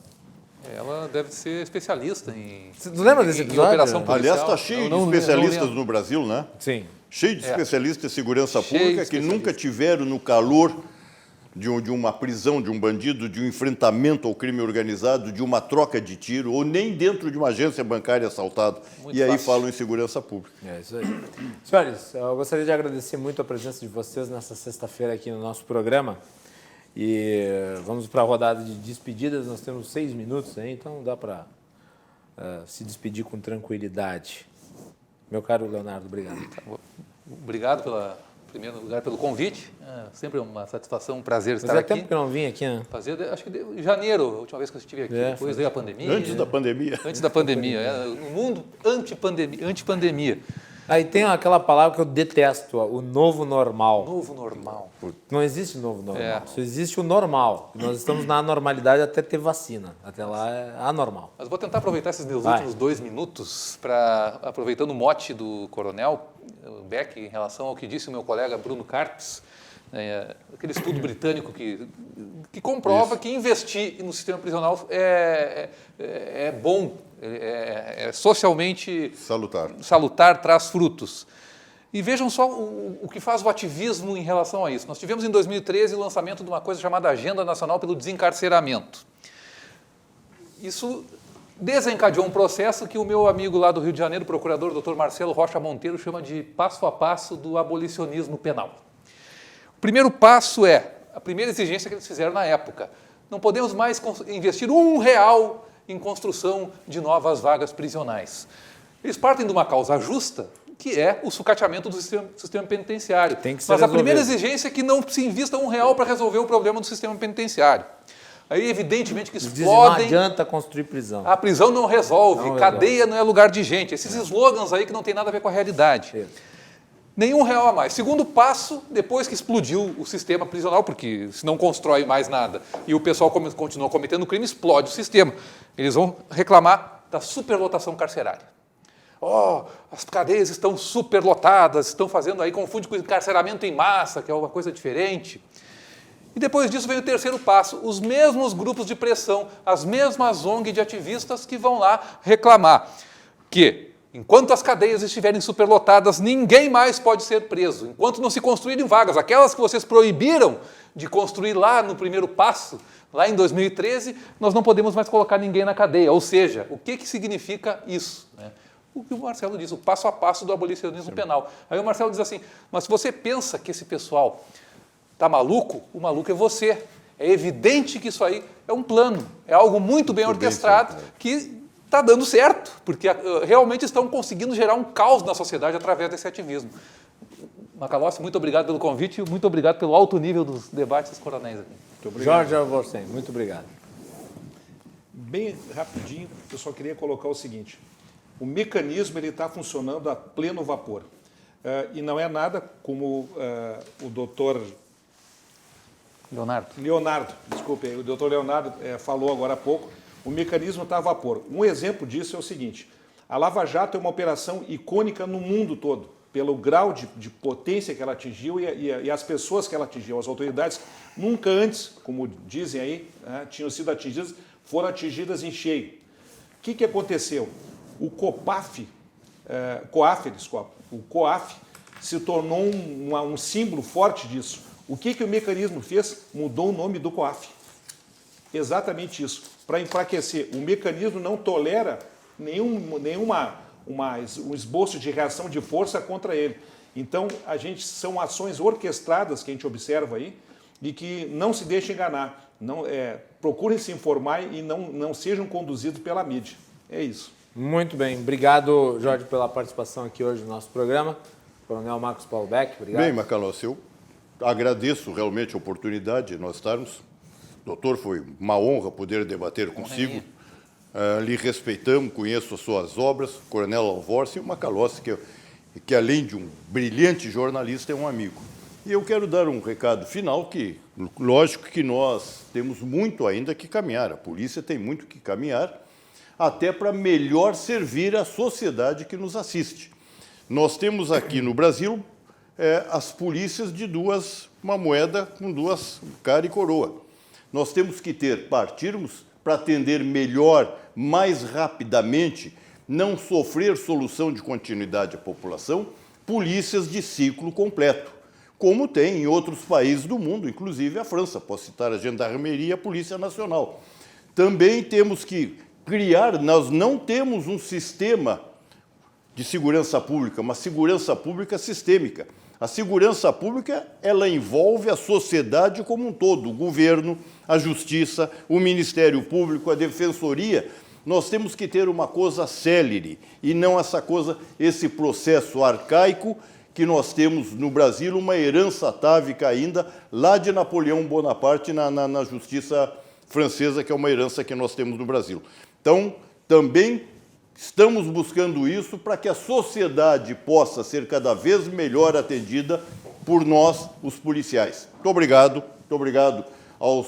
Ela deve ser especialista em... Você lembra desse episódio? Operação policial. Aliás, está cheio de especialistas no Brasil, né? Sim. Cheio de especialistas em segurança pública que nunca tiveram no calor de uma prisão de um bandido, de um enfrentamento ao crime organizado, de uma troca de tiro, ou nem dentro de uma agência bancária assaltada. E aí falam em segurança pública. É isso aí. Senhores, eu gostaria de agradecer muito a presença de vocês nessa sexta-feira aqui no nosso programa. E vamos para a rodada de despedidas. Nós temos 6 minutos aí, então dá para se despedir com tranquilidade. Meu caro Leonardo, obrigado. Obrigado em primeiro lugar, pelo convite. Sempre uma satisfação, um prazer estar Fazia aqui. tempo que eu não vim aqui, né? Acho que em janeiro, a última vez que eu estive aqui. Depois veio a pandemia. Antes da pandemia. Antes da pandemia. No mundo anti-pandemia. Aí tem aquela palavra que eu detesto, o novo normal. Novo normal. Não existe novo normal. Só existe o normal. Nós estamos na anormalidade até ter vacina. Até lá é anormal. Mas vou tentar aproveitar esses meus últimos 2 minutos para, aproveitando o mote do coronel Beck em relação ao que disse o meu colega Bruno Karpis, aquele estudo britânico que comprova que investir no sistema prisional é bom, é socialmente salutar, traz frutos. E vejam só o que faz o ativismo em relação a isso. Nós tivemos em 2013 o lançamento de uma coisa chamada Agenda Nacional pelo Desencarceramento. Isso desencadeou um processo que o meu amigo lá do Rio de Janeiro, o procurador Dr. Marcelo Rocha Monteiro, chama de passo a passo do abolicionismo penal. O primeiro passo é a primeira exigência que eles fizeram na época. Não podemos mais investir R$1 em construção de novas vagas prisionais. Eles partem de uma causa justa, que é o sucateamento do sistema penitenciário. Mas a primeira exigência é que não se invista R$1 para resolver o problema do sistema penitenciário. Aí, evidentemente, que explodem... Não adianta construir prisão. A prisão não resolve, cadeia não é lugar de gente. Esses slogans aí que não tem nada a ver com a realidade. Nenhum R$1 a mais. Segundo passo, depois que explodiu o sistema prisional, porque se não constrói mais nada e o pessoal continua cometendo crime, explode o sistema. Eles vão reclamar da superlotação carcerária. As cadeias estão superlotadas, estão fazendo aí, confunde com encarceramento em massa, que é uma coisa diferente. E depois disso vem o terceiro passo, os mesmos grupos de pressão, as mesmas ONG de ativistas que vão lá reclamar que, enquanto as cadeias estiverem superlotadas, ninguém mais pode ser preso. Enquanto não se construírem vagas, aquelas que vocês proibiram de construir lá no primeiro passo, lá em 2013, nós não podemos mais colocar ninguém na cadeia. Ou seja, o que significa isso? O que o Marcelo diz, o passo a passo do abolicionismo penal. Aí o Marcelo diz assim, mas se você pensa que esse pessoal está maluco, o maluco é você. É evidente que isso aí é um plano, é algo muito bem orquestrado, que está dando certo, porque realmente estão conseguindo gerar um caos na sociedade através desse ativismo. Macalossi, muito obrigado pelo convite e muito obrigado pelo alto nível dos debates dos coronéis aqui. Jorge Alvorsen, muito obrigado. Bem rapidinho, eu só queria colocar o seguinte, o mecanismo está funcionando a pleno vapor. E não é nada como o doutor... Leonardo, desculpe, o doutor Leonardo falou agora há pouco, o mecanismo está a vapor. Um exemplo disso é o seguinte, a Lava Jato é uma operação icônica no mundo todo, pelo grau de potência que ela atingiu e as pessoas que ela atingiu, as autoridades nunca antes, como dizem aí, tinham sido atingidas, foram atingidas em cheio. O que aconteceu? O COAF se tornou um símbolo forte disso. O que o mecanismo fez? Mudou o nome do COAF. Exatamente isso. Para enfraquecer. O mecanismo não tolera um esboço de reação de força contra ele. Então, são ações orquestradas que a gente observa aí e que não se deixem enganar. Procurem se informar e não sejam conduzidos pela mídia. É isso. Muito bem. Obrigado, Jorge, pela participação aqui hoje no nosso programa. Coronel Marcos Paulo Beck, obrigado. Bem, Macalossi, eu agradeço realmente a oportunidade de nós estarmos. Doutor, foi uma honra poder debater consigo. Lhe respeitamos, conheço as suas obras, Coronel Alvorsen e o Macalossi, que além de um brilhante jornalista, é um amigo. E eu quero dar um recado final que, lógico que nós temos muito ainda que caminhar, a polícia tem muito que caminhar, até para melhor servir a sociedade que nos assiste. Nós temos aqui no Brasil as polícias de uma moeda com duas cara e coroa. Nós temos que partirmos para atender melhor, mais rapidamente, não sofrer solução de continuidade à população, polícias de ciclo completo, como tem em outros países do mundo, inclusive a França, posso citar a Gendarmeria e a Polícia Nacional. Também temos que criar, nós não temos um sistema de segurança pública, uma segurança pública sistêmica. A segurança pública, ela envolve a sociedade como um todo, o governo, a justiça, o Ministério Público, a Defensoria. Nós temos que ter uma coisa célere e não esse processo arcaico que nós temos no Brasil, uma herança atávica ainda lá de Napoleão Bonaparte na justiça francesa, que é uma herança que nós temos no Brasil. Então, também estamos buscando isso para que a sociedade possa ser cada vez melhor atendida por nós, os policiais. Muito obrigado aos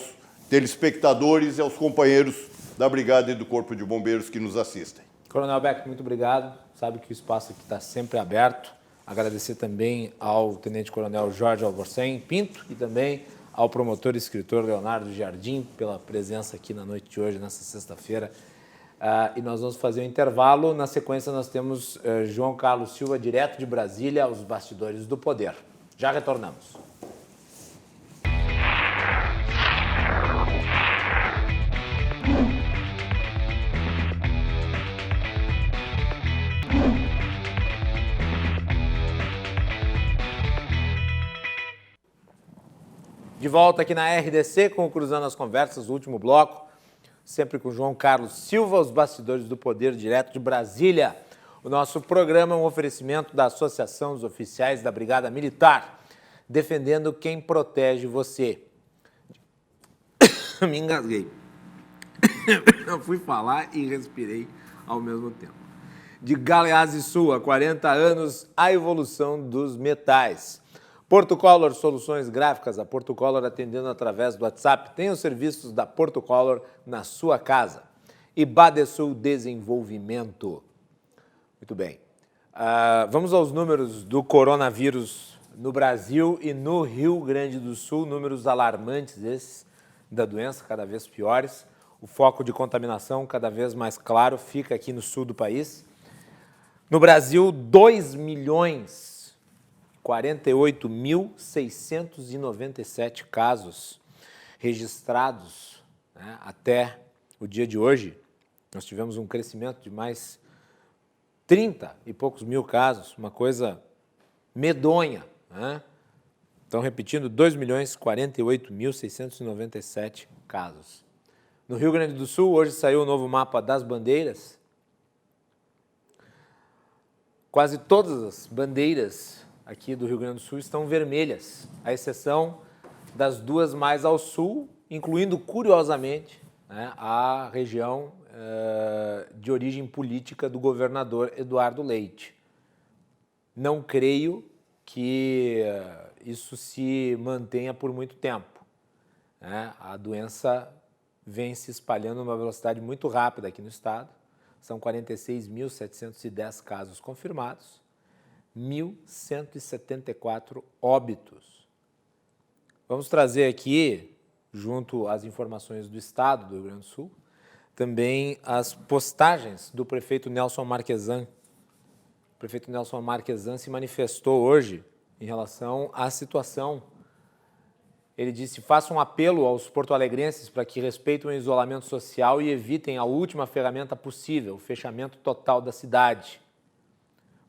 telespectadores e aos companheiros da Brigada e do Corpo de Bombeiros que nos assistem. Coronel Beck, muito obrigado. Sabe que o espaço aqui está sempre aberto. Agradecer também ao Tenente-Coronel Jorge Alvorsen Pinto e também ao promotor e escritor Leonardo Jardim pela presença aqui na noite de hoje, nessa sexta-feira. E nós vamos fazer um intervalo. Na sequência, nós temos João Carlos Silva, direto de Brasília, aos bastidores do poder. Já retornamos. De volta aqui na RDC com o Cruzando as Conversas, o último bloco, sempre com João Carlos Silva, os bastidores do Poder direto de Brasília. O nosso programa é um oferecimento da Associação dos Oficiais da Brigada Militar, defendendo quem protege você. Me engasguei. Eu fui falar e respirei ao mesmo tempo. De Galeazzi Sul, há 40 anos, a evolução dos metais. Portocolor Soluções Gráficas, a Portocolor atendendo através do WhatsApp, tem os serviços da Portocolor na sua casa. E Badesul Desenvolvimento. Muito bem. Vamos aos números do coronavírus no Brasil e no Rio Grande do Sul, números alarmantes esses da doença, cada vez piores. O foco de contaminação cada vez mais claro fica aqui no sul do país. No Brasil, 2.048.697 casos registrados, né, até o dia de hoje. Nós tivemos um crescimento de mais 30 e poucos mil casos, uma coisa medonha, né? Então, repetindo, 2.048.697 casos. No Rio Grande do Sul, hoje saiu o novo mapa das bandeiras. Quase todas as bandeiras aqui do Rio Grande do Sul estão vermelhas, à exceção das duas mais ao sul, incluindo, curiosamente, né, a região de origem política do governador Eduardo Leite. Não creio que isso se mantenha por muito tempo, né? A doença vem se espalhando numa velocidade muito rápida aqui no estado. São 46.710 casos confirmados, 1.174 óbitos. Vamos trazer aqui, junto às informações do estado do Rio Grande do Sul, também as postagens do prefeito Nelson Marquesan. O prefeito Nelson Marquesan se manifestou hoje em relação à situação. Ele disse: faça um apelo aos porto-alegrenses para que respeitem o isolamento social e evitem a última ferramenta possível, o fechamento total da cidade.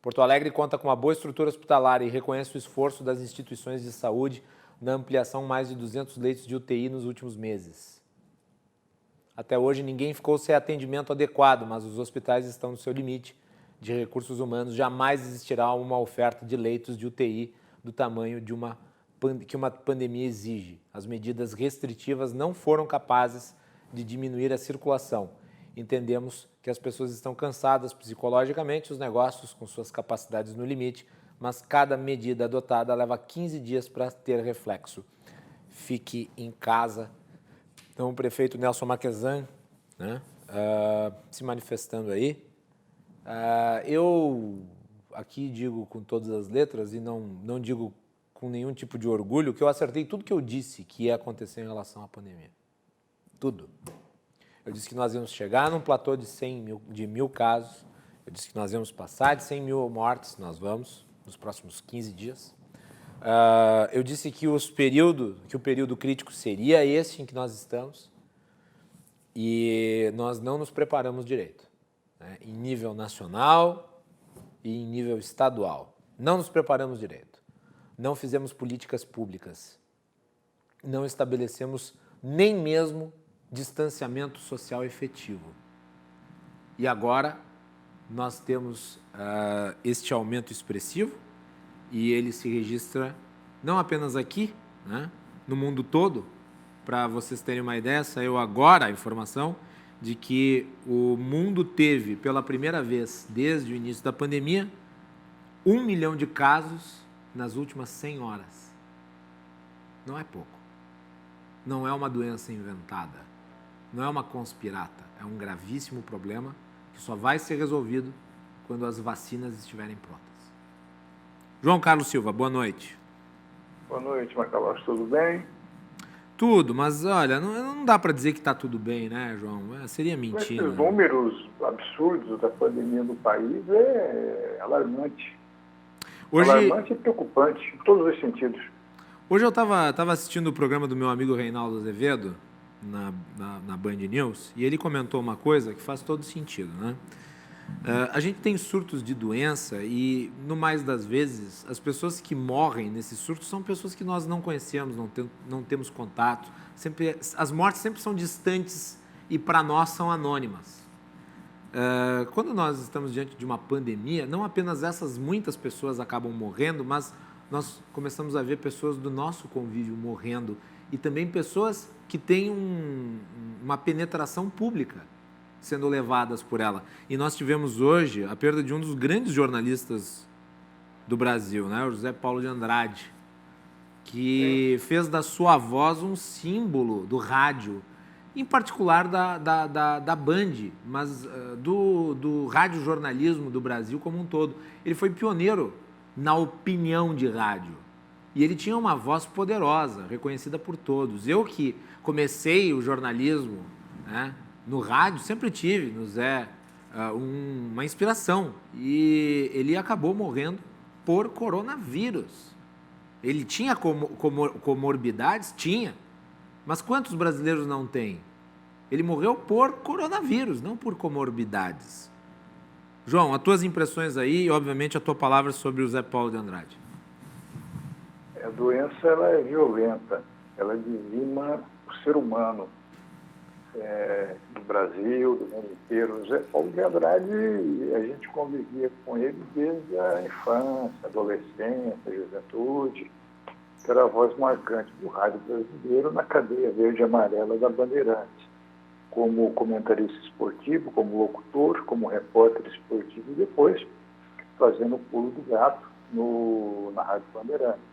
Porto Alegre conta com uma boa estrutura hospitalar e reconhece o esforço das instituições de saúde na ampliação mais de 200 leitos de UTI nos últimos meses. Até hoje ninguém ficou sem atendimento adequado, mas os hospitais estão no seu limite de recursos humanos. Jamais existirá uma oferta de leitos de UTI do tamanho que uma pandemia exige. As medidas restritivas não foram capazes de diminuir a circulação. Entendemos que as pessoas estão cansadas psicologicamente, os negócios com suas capacidades no limite, mas cada medida adotada leva 15 dias para ter reflexo. Fique em casa. Então, o prefeito Nelson Marquesan, né, se manifestando aí. Eu aqui digo com todas as letras e não digo com nenhum tipo de orgulho, que eu acertei tudo que eu disse que ia acontecer em relação à pandemia. Tudo. Eu disse que nós íamos chegar num platô de 1.000 casos. Eu disse que nós íamos passar de 100.000 mortes, nós vamos, nos próximos 15 dias. Eu disse que o período crítico seria esse em que nós estamos e nós não nos preparamos direito, né, em nível nacional e em nível estadual. Não nos preparamos direito. Não fizemos políticas públicas, não estabelecemos nem mesmo distanciamento social efetivo. E agora nós temos este aumento expressivo e ele se registra não apenas aqui, né, no mundo todo. Para vocês terem uma ideia, saiu agora a informação de que o mundo teve, pela primeira vez desde o início da pandemia, 1 milhão de casos nas últimas 100 horas. Não é pouco. Não é uma doença inventada. Não é uma conspirata. É um gravíssimo problema que só vai ser resolvido quando as vacinas estiverem prontas. João Carlos Silva, boa noite. Boa noite, Macalós, tudo bem? Tudo, mas olha, não dá para dizer que está tudo bem, né, João? Seria mentira. Esses números absurdos da pandemia no país é alarmante. Alarmante e preocupante, em todos os sentidos. Hoje eu estava assistindo o programa do meu amigo Reinaldo Azevedo, na Band News, e ele comentou uma coisa que faz todo sentido, né? A gente tem surtos de doença e, no mais das vezes, as pessoas que morrem nesses surtos são pessoas que nós não conhecemos, não temos contato. As mortes sempre são distantes e, para nós, são anônimas. Quando nós estamos diante de uma pandemia, não apenas essas muitas pessoas acabam morrendo, mas nós começamos a ver pessoas do nosso convívio morrendo e também pessoas que têm uma penetração pública sendo levadas por ela. E nós tivemos hoje a perda de um dos grandes jornalistas do Brasil, né? O José Paulo de Andrade, que fez da sua voz um símbolo do rádio, em particular da Band, mas do radiojornalismo do Brasil como um todo. Ele foi pioneiro na opinião de rádio. E ele tinha uma voz poderosa, reconhecida por todos. Eu que comecei o jornalismo, né, no rádio, sempre tive no Zé uma inspiração. E ele acabou morrendo por coronavírus. Ele tinha comorbidades? Tinha. Mas quantos brasileiros não têm? Ele morreu por coronavírus, não por comorbidades. João, as tuas impressões aí e, obviamente, a tua palavra sobre o Zé Paulo de Andrade. A doença ela é violenta, ela dizima o ser humano do Brasil, do mundo inteiro. O Zé Paulo de Andrade, a gente convivia com ele desde a infância, adolescência, juventude, que era a voz marcante do rádio brasileiro na cadeia verde e amarela da Bandeirantes, como comentarista esportivo, como locutor, como repórter esportivo e depois fazendo o pulo do gato na Rádio Bandeirantes.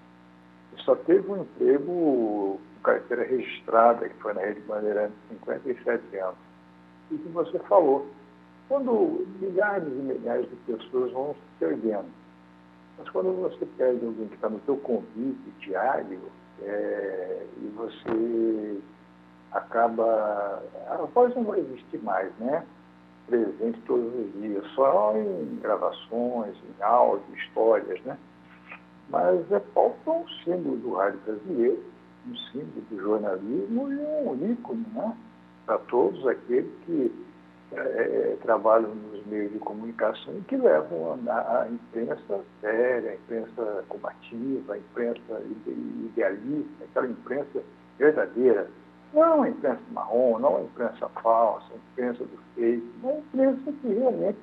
Ele só teve um emprego com carteira registrada, que foi na Rede Bandeirantes, 57 anos. E que você falou, quando milhares e milhares de pessoas vão se perdendo, mas quando você perde alguém que está no seu convívio diário e você acaba... A voz não vai existir mais, né? Presente todos os dias, só em gravações, em áudio, histórias, né? Mas é Paulo é um símbolo do rádio brasileiro, um símbolo do jornalismo e um ícone, né? Para todos aqueles que trabalham nos meios de comunicação e que levam a imprensa séria, a imprensa combativa, a imprensa idealista, aquela imprensa verdadeira. Não a imprensa marrom, não a imprensa falsa, a imprensa do fake, não a imprensa que realmente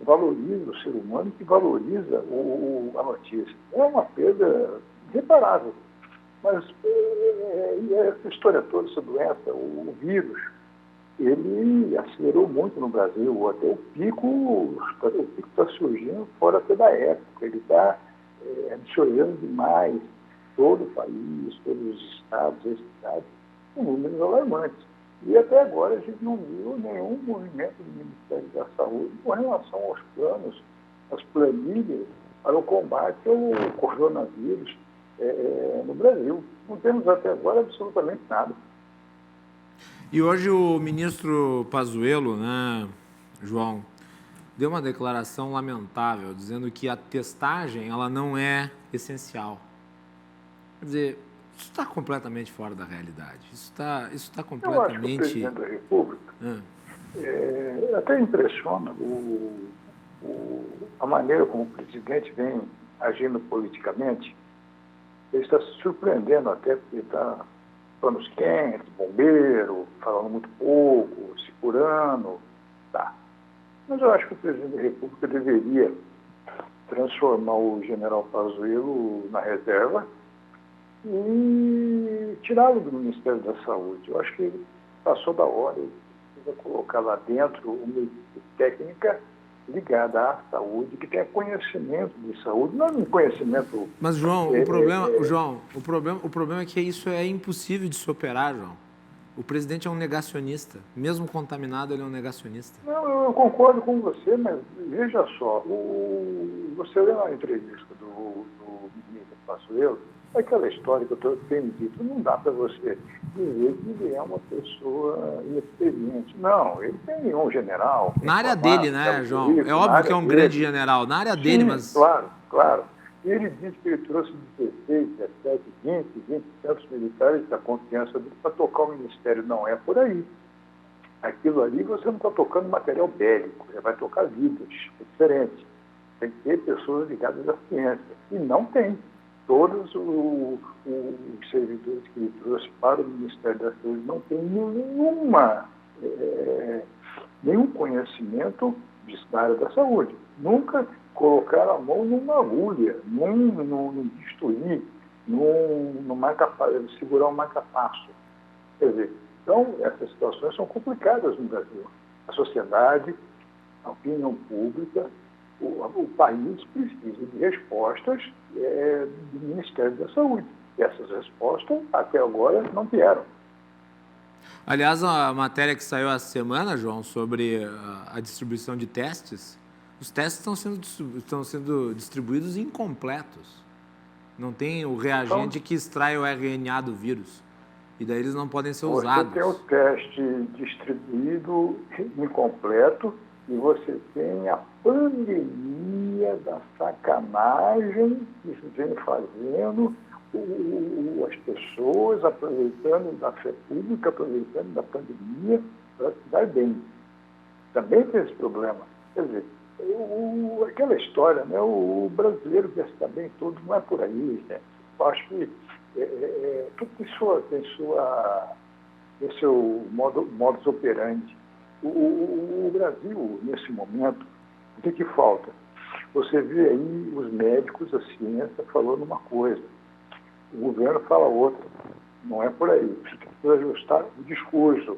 valoriza o ser humano, que valoriza a notícia. É uma perda irreparável. Mas essa história toda, essa doença, o vírus, ele acelerou muito no Brasil, até o pico está surgindo fora até da época, ele está absorvendo demais todo o país, todos os estados, as cidades, com números alarmantes. E até agora a gente não viu nenhum movimento do Ministério da Saúde com relação aos planos, às planilhas para o combate ao coronavírus no Brasil. Não temos até agora absolutamente nada. E hoje o ministro Pazuello, né, João, deu uma declaração lamentável, dizendo que a testagem ela não é essencial. Quer dizer, isso está completamente fora da realidade. Isso está completamente... Eu acho que o presidente da República até impressiona a maneira como o presidente vem agindo politicamente. Ele está se surpreendendo até porque está panos quentes, bombeiro, falando muito pouco, segurando, tá. Mas eu acho que o presidente da República deveria transformar o general Pazuello na reserva e tirá-lo do Ministério da Saúde. Eu acho que passou da hora, ele precisa colocar lá dentro uma equipe técnica ligada à saúde, que tenha conhecimento de saúde, não um conhecimento... Mas, João, o problema é que isso é impossível de se operar, João. O presidente é um negacionista. Mesmo contaminado, ele é um negacionista. Não, eu concordo com você, mas veja só, você lê na entrevista do ministro Pazuello, aquela história que eu tenho dito, não dá para você dizer que ele é uma pessoa inexperiente. Não, ele tem um general. Na área dele, né, João? É óbvio que é um grande general. Na área dele, mas... Claro. E ele disse que ele trouxe 16, 17, 20 tantos militares da confiança dele para tocar o ministério. Não é por aí. Aquilo ali você não está tocando material bélico, você vai tocar vidas, é diferente. Tem que ter pessoas ligadas à ciência. E não tem. Todos os servidores que ele trouxe para o Ministério da Saúde não têm nenhum conhecimento da área da saúde. Nunca colocaram a mão numa agulha, num bisturi, segurar um marca-passo. Quer dizer, então, essas situações são complicadas no Brasil. A sociedade, a opinião pública, o país precisa de respostas do Ministério da Saúde. E essas respostas, até agora, não vieram. Aliás, a matéria que saiu essa semana, João, sobre a distribuição de testes, os testes estão sendo distribuídos incompletos. Não tem o reagente que extrai o RNA do vírus. E daí eles não podem ser usados. Você tem o teste distribuído incompleto e você tem a pandemia da sacanagem que se vem fazendo, as pessoas aproveitando da fé pública, aproveitando da pandemia para se dar bem. Também tem esse problema. Quer dizer, aquela história, né? O brasileiro quer se dar bem todo, não é por aí. Né? Eu acho que tudo tem seu modus operandi. O Brasil, nesse momento, o que falta? Você vê aí os médicos, a ciência falando uma coisa, o governo fala outra. Não é por aí. Você precisa ajustar o discurso.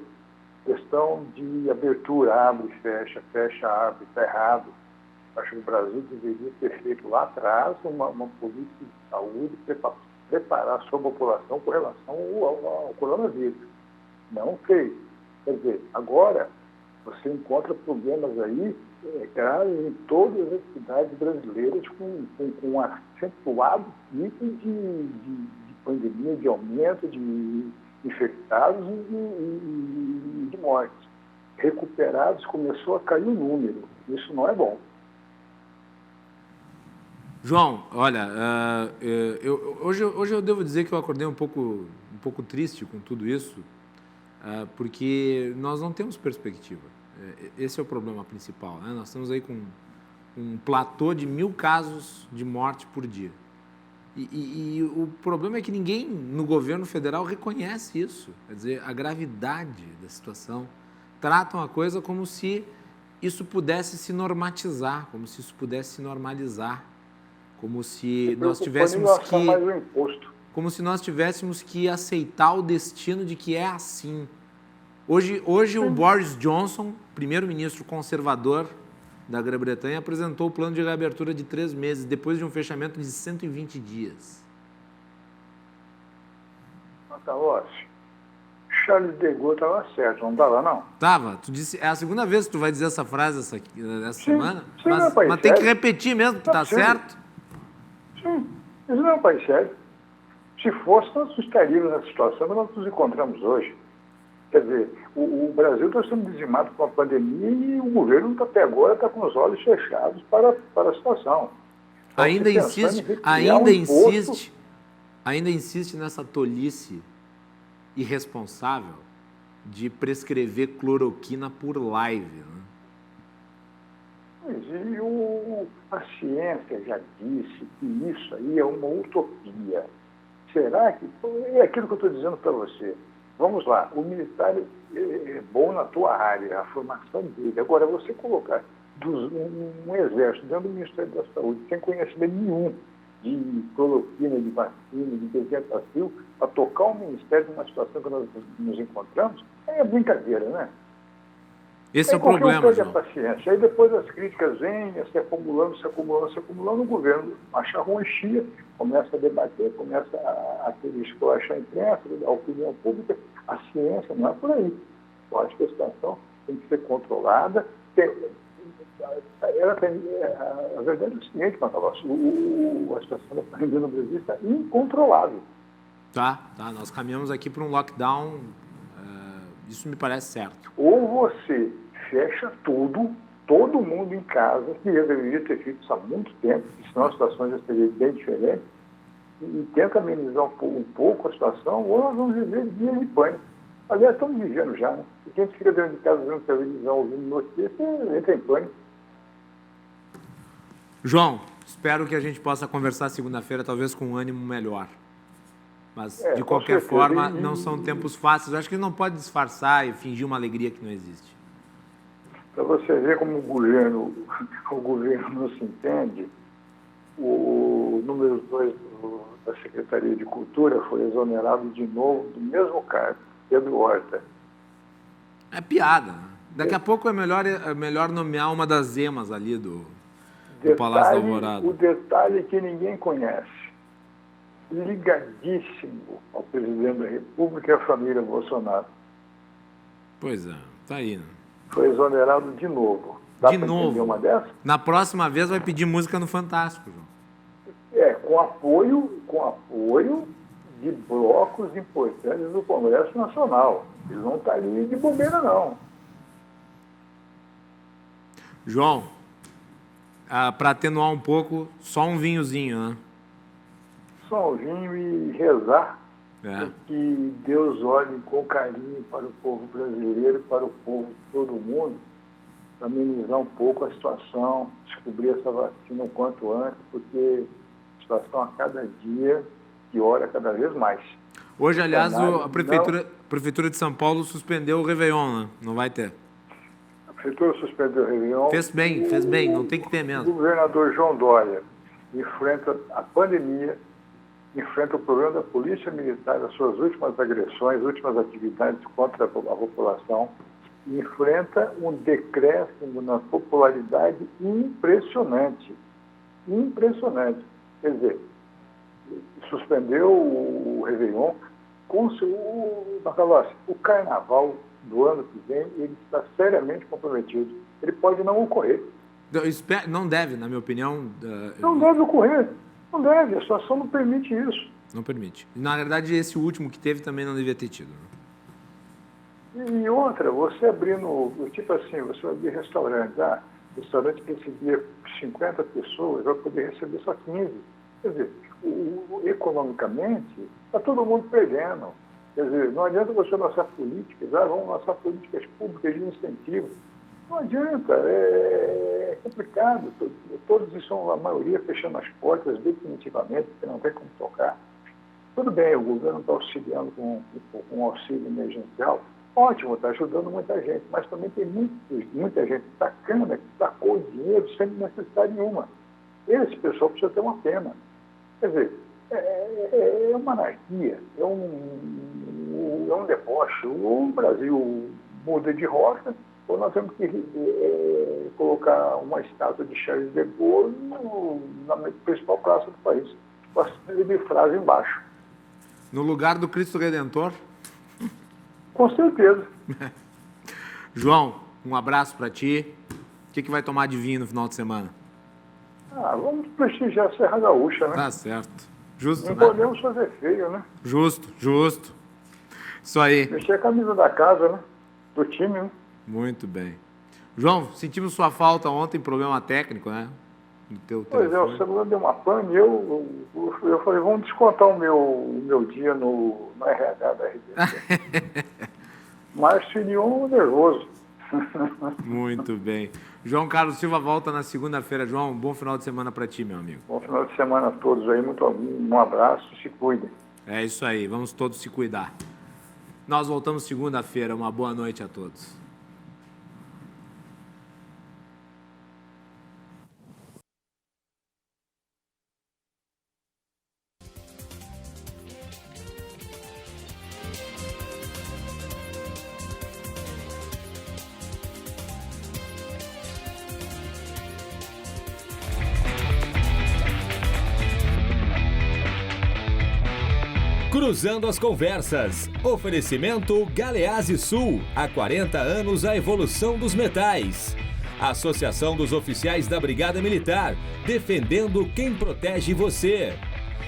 Questão de abertura, abre, fecha, abre, está errado. Acho que o Brasil deveria ter feito lá atrás uma política de saúde, preparar a sua população com relação ao coronavírus. Não fez. Quer dizer, agora você encontra problemas aí graves em todas as cidades brasileiras com um acentuado pico de pandemia, de aumento de infectados e de mortes. Recuperados começou a cair o número. Isso não é bom. João, olha, hoje eu devo dizer que eu acordei um pouco triste com tudo isso, porque nós não temos perspectiva. Esse é o problema principal. Né? Nós estamos aí com um platô de 1.000 casos de morte por dia. E o problema é que ninguém no governo federal reconhece isso. Quer dizer, a gravidade da situação. Tratam a coisa como se isso pudesse se normatizar, como se isso pudesse se normalizar. Como se nós tivéssemos que aceitar o destino de que é assim. Hoje o Boris Johnson, primeiro-ministro conservador da Grã-Bretanha, apresentou o plano de reabertura de 3 meses, depois de um fechamento de 120 dias. Charles de Gaulle estava certo, não estava, não? Estava. Tu disse, é a segunda vez que tu vai dizer essa frase essa semana, sim, mas tem que repetir mesmo, que está certo. Sim, isso não é um país sério. Se fosse, nós estaríamos na situação que nós nos encontramos hoje. Quer dizer, o Brasil está sendo dizimado com a pandemia e o governo até agora está com os olhos fechados para a situação. Então, ainda insiste nessa tolice irresponsável de prescrever cloroquina por live. Né? A ciência já disse que isso aí é uma utopia. Será que... É aquilo que eu estou dizendo para você. Vamos lá, o militar é bom na tua área, a formação dele. Agora, você colocar um exército dentro do Ministério da Saúde sem conhecimento nenhum de cloroquina, de vacina, de desinfecção, para tocar o Ministério numa situação que nós nos encontramos, é brincadeira, né? Esse é o problema, João. Paciência. Aí depois as críticas vêm, se acumulando, o governo acha ruim, chia, começa a debater, começa a esculachar a imprensa, a opinião pública. A ciência não é por aí. Eu acho que a situação tem que ser controlada. A verdade é o seguinte, a situação da pandemia no Brasil está incontrolável. Tá. Nós caminhamos aqui para um lockdown, isso me parece certo. Ou você fecha tudo, todo mundo em casa, que eu deveria ter feito isso há muito tempo, senão a situação já seria bem diferente, e tenta amenizar um pouco a situação, ou nós vamos viver dias de pânico. Aliás, estamos vivendo já, né? E quem fica dentro de casa vendo televisão, ouvindo notícias, entra em pânico. João, espero que a gente possa conversar segunda-feira, talvez com um ânimo melhor. Mas, de qualquer forma, não são tempos fáceis. Eu acho que não pode disfarçar e fingir uma alegria que não existe. Para você ver como o governo não se entende, o número 2 da Secretaria de Cultura foi exonerado de novo do mesmo cargo, Pedro Horta. É piada. Daqui a pouco é melhor nomear uma das emas ali do Palácio da Alvorada. O detalhe que ninguém conhece, ligadíssimo ao presidente da República e à família Bolsonaro. Pois é, tá aí, né? Foi exonerado de novo. Dá de pra novo? entender uma dessa? Na próxima vez vai pedir música no Fantástico, João. Com apoio de blocos importantes do Congresso Nacional. Eles não estão ali de bobeira, não. João, para atenuar um pouco, só um vinhozinho, né? Só um vinho e rezar que Deus olhe com carinho para o povo brasileiro, para o povo de todo mundo, para amenizar um pouco a situação, descobrir essa vacina o quanto antes, porque a situação a cada dia piora cada vez mais. Hoje, aliás, a Prefeitura de São Paulo suspendeu o Réveillon, né? Não vai ter. A Prefeitura suspendeu o Réveillon. Fez bem, não tem que ter mesmo. O governador João Dória enfrenta a pandemia, enfrenta o problema da Polícia Militar, as suas últimas agressões, últimas atividades contra a população, e enfrenta um decréscimo na popularidade impressionante. Impressionante. Quer dizer, suspendeu o Réveillon, o carnaval do ano que vem, ele está seriamente comprometido. Ele pode não ocorrer. Não deve, na minha opinião. Não deve ocorrer. Não deve, a situação não permite isso. Não permite. Na verdade, esse último que teve também não devia ter tido. E outra, você abrindo, tipo assim, você vai abrir restaurante. O restaurante que recebia 50 pessoas vai poder receber só 15. Quer dizer, economicamente, está todo mundo perdendo. Quer dizer, não adianta você lançar políticas, vamos lançar políticas públicas de incentivo. Não adianta, é complicado. Todos estão, a maioria, fechando as portas definitivamente, porque não tem como tocar. Tudo bem, o governo está auxiliando com auxílio emergencial. Ótimo, está ajudando muita gente, mas também tem muita gente sacana que sacou o dinheiro sem necessidade nenhuma. Esse pessoal precisa ter uma pena. Quer dizer, é uma anarquia, é um deboche. O Brasil muda de rota, ou nós temos que colocar uma estátua de Charles de Gaulle na principal praça do país, com a seguinte frase embaixo. No lugar do Cristo Redentor? Com certeza. João, um abraço para ti. O que vai tomar de vinho no final de semana? Vamos prestigiar a Serra Gaúcha, né? Tá certo. Justo, não né? podemos fazer feio, né? Justo. Isso aí. Vestir a camisa da casa, né? Do time, né? Muito bem. João, sentimos sua falta ontem, problema técnico, né? No teu pois telefone. O celular deu uma pane e eu falei, vamos descontar o meu dia no RH da RDC. Márcio Inion nervoso. Muito bem. João Carlos Silva volta na segunda-feira. João, um bom final de semana para ti, meu amigo. Bom final de semana a todos aí. Um abraço, se cuidem. É isso aí, vamos todos se cuidar. Nós voltamos segunda-feira. Uma boa noite a todos. Cruzando as conversas. Oferecimento Galeazzi Sul. Há 40 anos a evolução dos metais. Associação dos Oficiais da Brigada Militar. Defendendo quem protege você.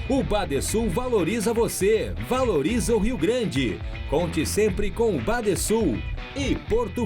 O Badesul valoriza você. Valoriza o Rio Grande. Conte sempre com o Badesul. E Porto